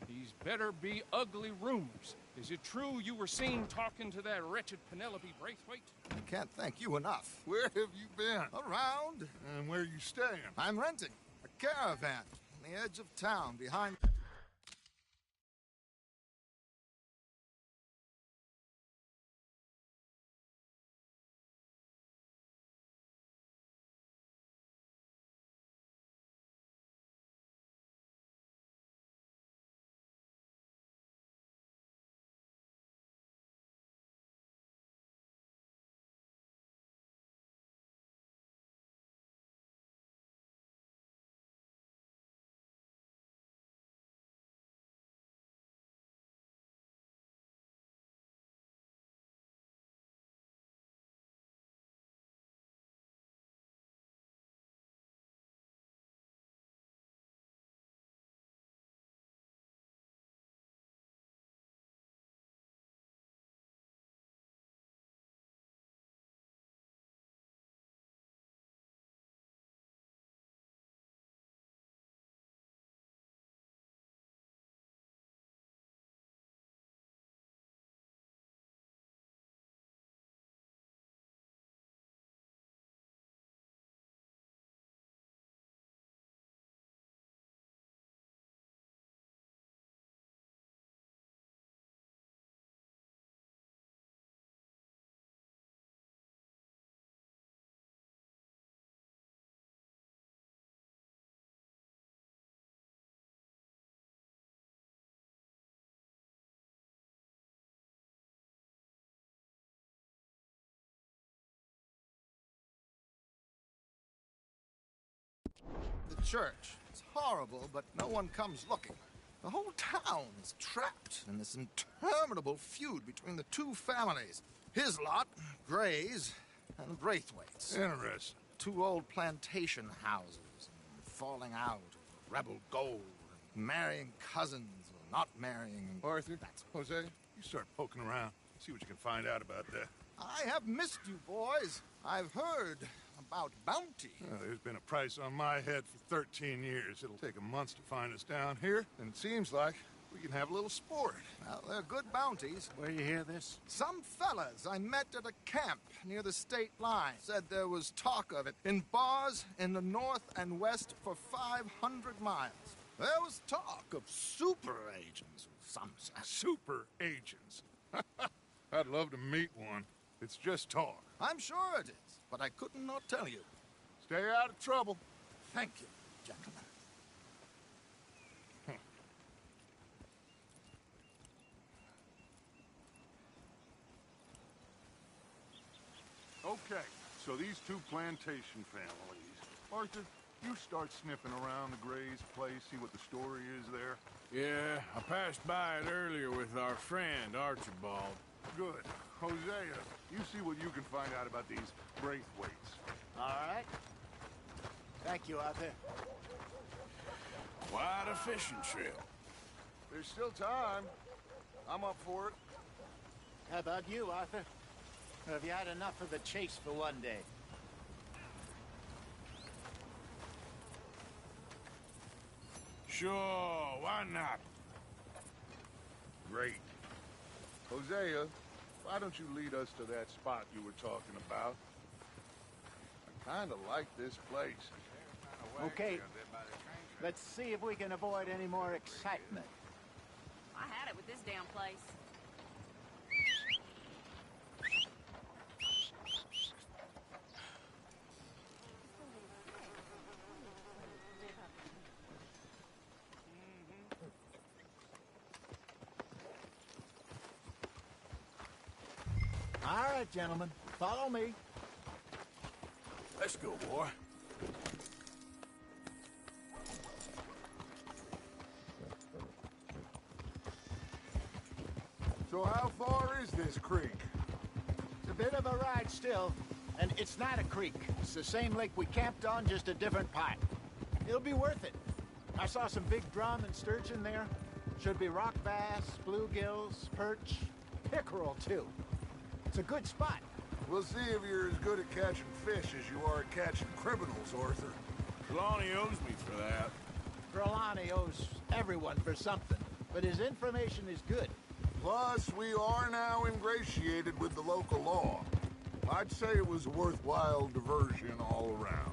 these better be ugly rumors. Is it true you were seen talking to that wretched Penelope Braithwaite? I can't thank you enough. Where have you been? Around. And where are you staying? I'm renting a caravan on the edge of town behind... The church. It's horrible, but no one comes looking. The whole town's trapped in this interminable feud between the two families. His lot, Gray's, and Braithwaite's. Interesting. Two old plantation houses, and falling out over rebel gold, and marrying cousins or not marrying. Arthur, Jose, you start poking around. See what you can find out about that. I have missed you, boys. I've heard about bounty. Well, there's been a price on my head for 13 years. It'll take a month to find us down here, and it seems like we can have a little sport. Well, they're good bounties. Where you hear this? Some fellas I met at a camp near the state line said there was talk of it in bars in the north and west for 500 miles. There was talk of super agents of some sort. Super agents? I'd love to meet one. It's just talk. I'm sure it is, but I could not tell you. Stay out of trouble. Thank you, gentlemen. Okay, so these two plantation families. Arthur, you start sniffing around the Gray's place, see what the story is there. Yeah, I passed by it earlier with our friend, Archibald. Good. Hosea, you see what you can find out about these Braithwaites. All right. Thank you, Arthur. Quite a fishing trip. There's still time. I'm up for it. How about you, Arthur? Or have you had enough of the chase for one day? Sure, why not? Great. Hosea, why don't you lead us to that spot you were talking about? I kind of like this place. Okay. Let's see if we can avoid any more excitement. I had it with this damn place. All right, gentlemen. Follow me. Let's go, boy. So how far is this creek? It's a bit of a ride still, and it's not a creek. It's the same lake we camped on, just a different part. It'll be worth it. I saw some big drum and sturgeon there. Should be rock bass, bluegills, perch, pickerel too. It's a good spot. We'll see if you're as good at catching fish as you are at catching criminals, Arthur. Trelawney owes me for that. Trelawney owes everyone for something, but his information is good. Plus, we are now ingratiated with the local law. I'd say it was a worthwhile diversion all around.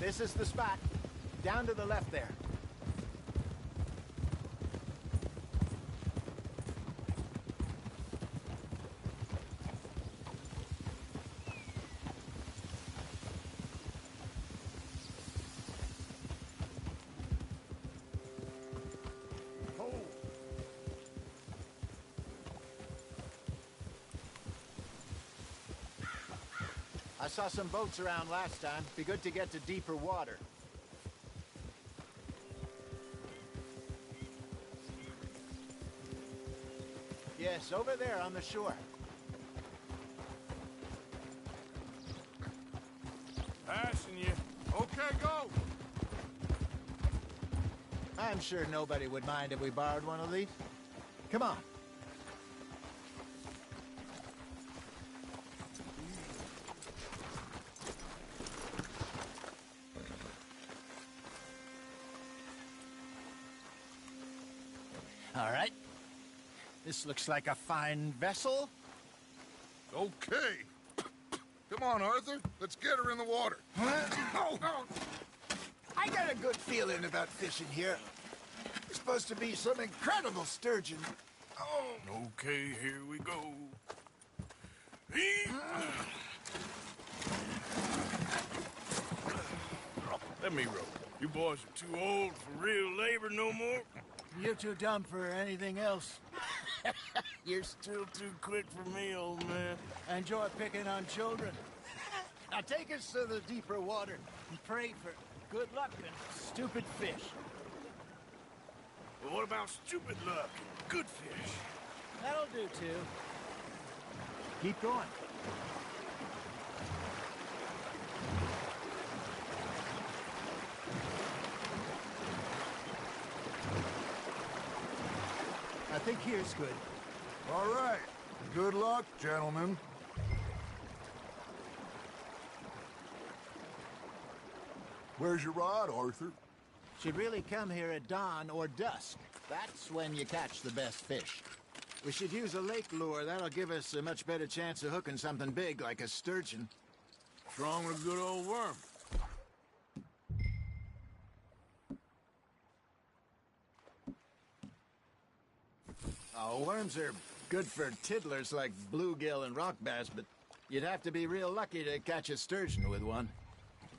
This is the spot. Down to the left there. I saw some boats around last time. Be good to get to deeper water. Yes, over there on the shore. Passing you. Okay, go! I'm sure nobody would mind if we borrowed one of these. Come on. All right. This looks like a fine vessel. Okay. Come on, Arthur. Let's get her in the water. Oh. I got a good feeling about fishing here. It's supposed to be some incredible sturgeon. Oh. Okay, here we go. Let me row. You boys are too old for real labor no more. You're too dumb for anything else. You're still too quick for me, old man. Enjoy picking on children. Now take us to the deeper water and pray for good luck and stupid fish. Well, what about stupid luck and good fish? That'll do, too. Keep going. I think here's good. All right. Good luck, gentlemen. Where's your rod, Arthur? Should really come here at dawn or dusk. That's when you catch the best fish. We should use a lake lure. That'll give us a much better chance of hooking something big like a sturgeon. Strong with a good old worm. Oh, worms are Good for tiddlers like bluegill and rock bass, but you'd have to be real lucky to catch a sturgeon with one.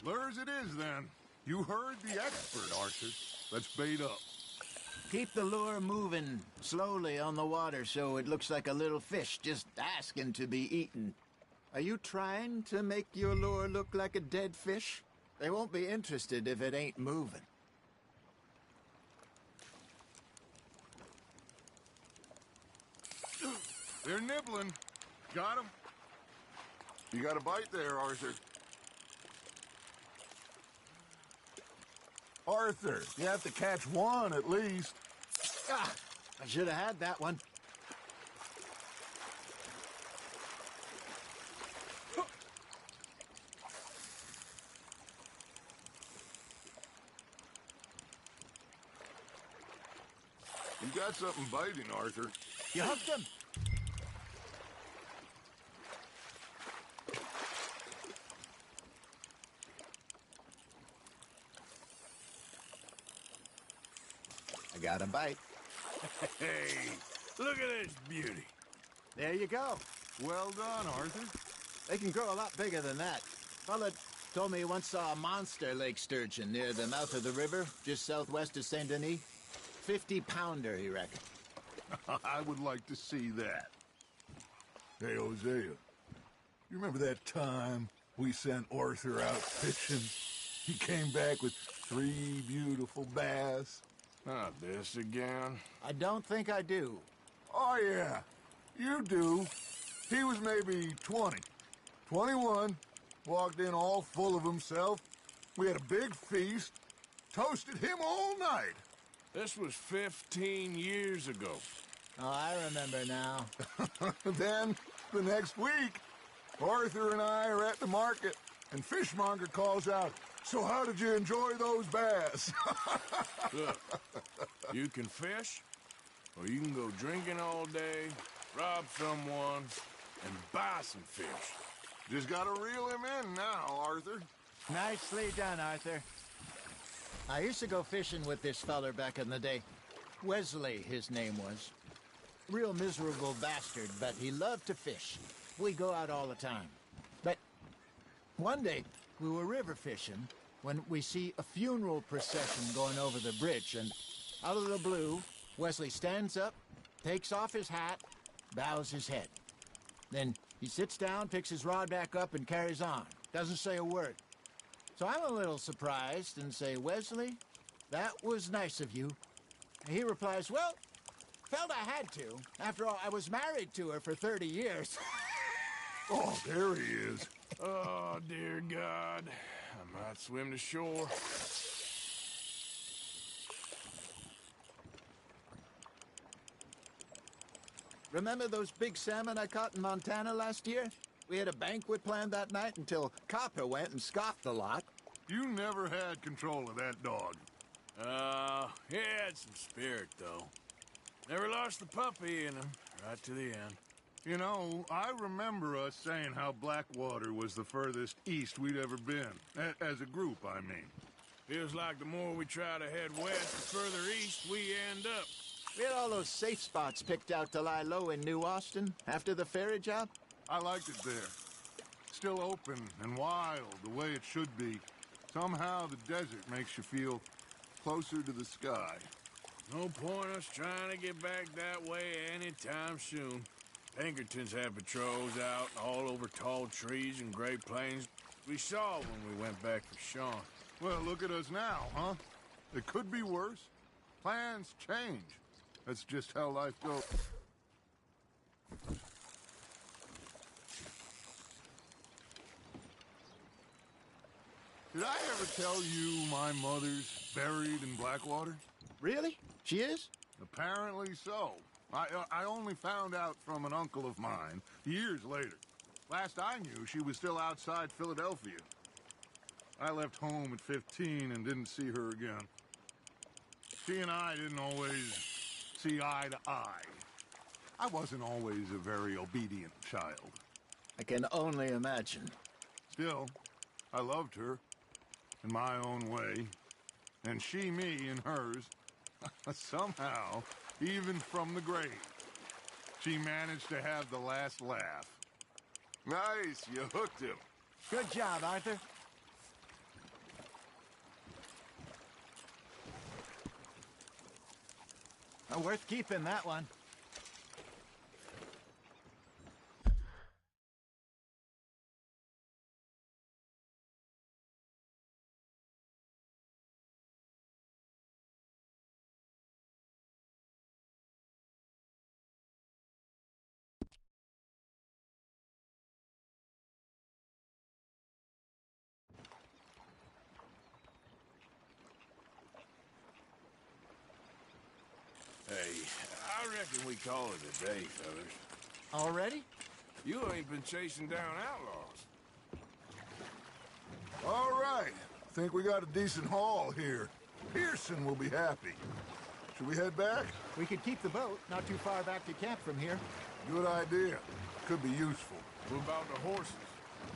Lures it is, then. You heard the expert, Arthur. Let's bait up. Keep the lure moving slowly on the water so it looks like a little fish just asking to be eaten. Are you trying to make your lure look like a dead fish? They won't be interested if it ain't moving. They're nibbling. Got 'em? You got a bite there, Arthur. Arthur, you have to catch one at least. Ah, I should have had that one. You got something biting, Arthur. You hooked him. I got a bite. Hey, look at this beauty. There you go. Well done, Arthur. They can grow a lot bigger than that. Fella told me he once saw a monster lake sturgeon near the mouth of the river, just southwest of Saint Denis. 50-pounder, he reckoned. I would like to see that. Hey, Hosea, you remember that time we sent Arthur out fishing? He came back with 3 beautiful bass. Not this again. I don't think I do. Oh, yeah, you do. He was maybe 20, 21, walked in all full of himself. We had a big feast, toasted him all night. This was 15 years ago. Oh, I remember now. Then, the next week, Arthur and I are at the market, and Fishmonger calls out, "So how did you enjoy those bass?" Look, you can fish, or you can go drinking all day, rob someone, and buy some fish. Just gotta reel him in now, Arthur. Nicely done, Arthur. I used to go fishing with this feller back in the day. Wesley, his name was. Real miserable bastard, but he loved to fish. We go out all the time. But one day, we were river fishing when we see a funeral procession going over the bridge, and out of the blue, Wesley stands up, takes off his hat, bows his head. Then he sits down, picks his rod back up, and carries on. Doesn't say a word. So I'm a little surprised and say, "Wesley, that was nice of you." And he replies, "Well, felt I had to. After all, I was married to her for 30 years. Oh, there he is. Oh, dear God. I might swim to shore. Remember those big salmon I caught in Montana last year? We had a banquet planned that night until Copper went and scoffed a lot. You never had control of that dog. He had some spirit, though. Never lost the puppy in him, right to the end. You know, I remember us saying how Blackwater was the furthest east we'd ever been. As a group, I mean. Feels like the more we try to head west, the further east we end up. We had all those safe spots picked out to lie low in New Austin after the ferry job. I liked it there. Still open and wild, the way it should be. Somehow the desert makes you feel closer to the sky. No point us trying to get back that way anytime soon. Pinkertons had patrols out all over tall trees and Great Plains. We saw when we went back for Sean. Well, look at us now, huh? It could be worse. Plans change. That's just how life goes. Did I ever tell you my mother's buried in Blackwater? Really? She is? Apparently so. I only found out from an uncle of mine years later. Last I knew, she was still outside Philadelphia. I left home at 15 and didn't see her again. She and I didn't always see eye to eye. I wasn't always a very obedient child. I can only imagine. Still, I loved her in my own way, and she me in hers. Somehow, even from the grave. She managed to have the last laugh. Nice, you hooked him. Good job, Arthur. Worth keeping, that one. Hey, I reckon we call it a day, fellas. Already? You ain't been chasing down outlaws. All right. Think we got a decent haul here. Pearson will be happy. Should we head back? We could keep the boat, not too far back to camp from here. Good idea. Could be useful. What about the horses?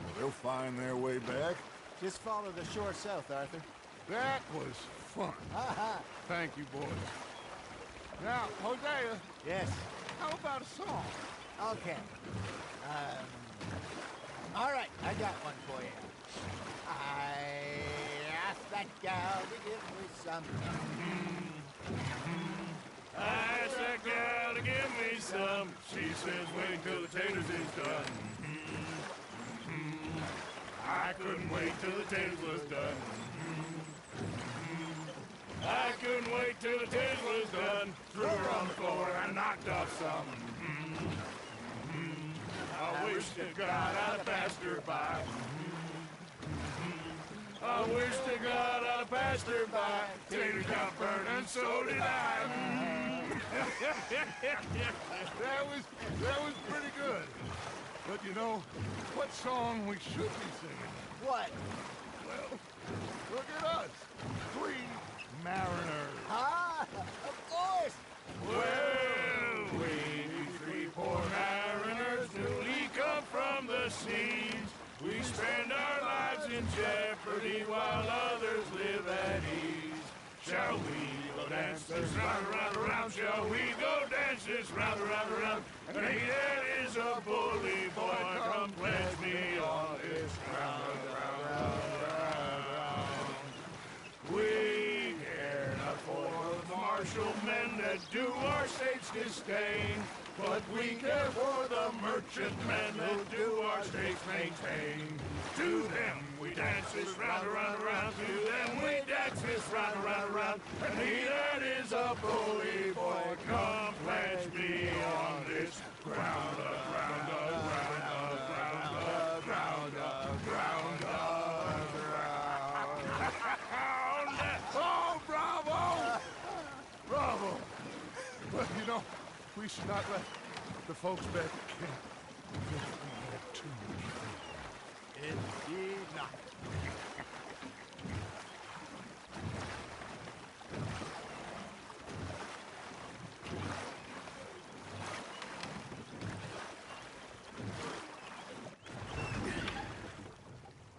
Well, they'll find their way back. Just follow the shore south, Arthur. That was fun. Thank you, boys. Now, Hosea. Yes? How about a song? Okay. All right, I got one for you. I asked that gal to give me some. I asked that gal to give me some. She says wait till the taters is done. I couldn't wait till the taters was done. I couldn't wait till the taters was done. Threw her on the floor and knocked off some. I wish to God I'd passed her by. I wish to God I'd passed her by. Taters got burned and so did I. That was pretty good. But you know, what song we should be singing? What? Well, look at us. 3 mariners. Ah, of course. Well, we 3 poor mariners newly come from the seas. We spend our lives in jeopardy while others live at ease. Shall we go dance this round, round, round? Shall we go dance this round, round, round? And he that is a bully boy, come pledge me on this round, round, round, round. We care not for the martial men that do our state's disdain, but we care for the merchant men that do our states maintain. To them we dance this round, around, around. To them we dance this round, around, around. And he that is a bully boy, come pledge me on this ground, ground, ground, ground, ground, ground, ground. Oh, bravo! Bravo! Well, you know, we should not let the folks back at camp get too much fun. Indeed not.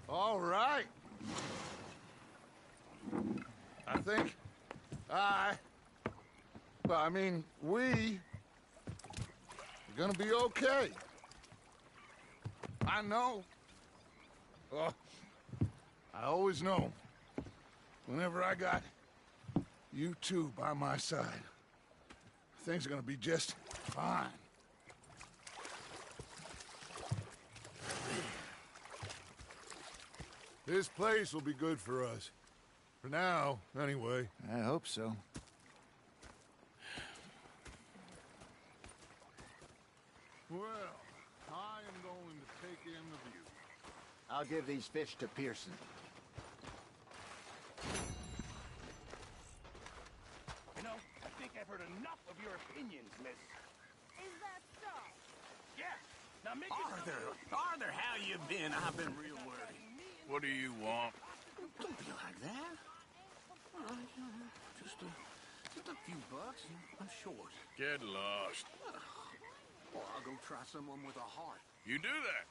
All right. I think we're gonna be okay. I know. Oh, I always know. Whenever I got you two by my side, things are gonna be just fine. This place will be good for us. For now, anyway. I hope so. Well, I am going to take in the view. I'll give these fish to Pearson. You know, I think I've heard enough of your opinions, miss. Is that so? Yeah. Now make Arthur, how you been? I've been real worried. What do you want? Don't be like that. Just a few bucks. I'm short. Get lost. Or I'll go try someone with a heart. You do that.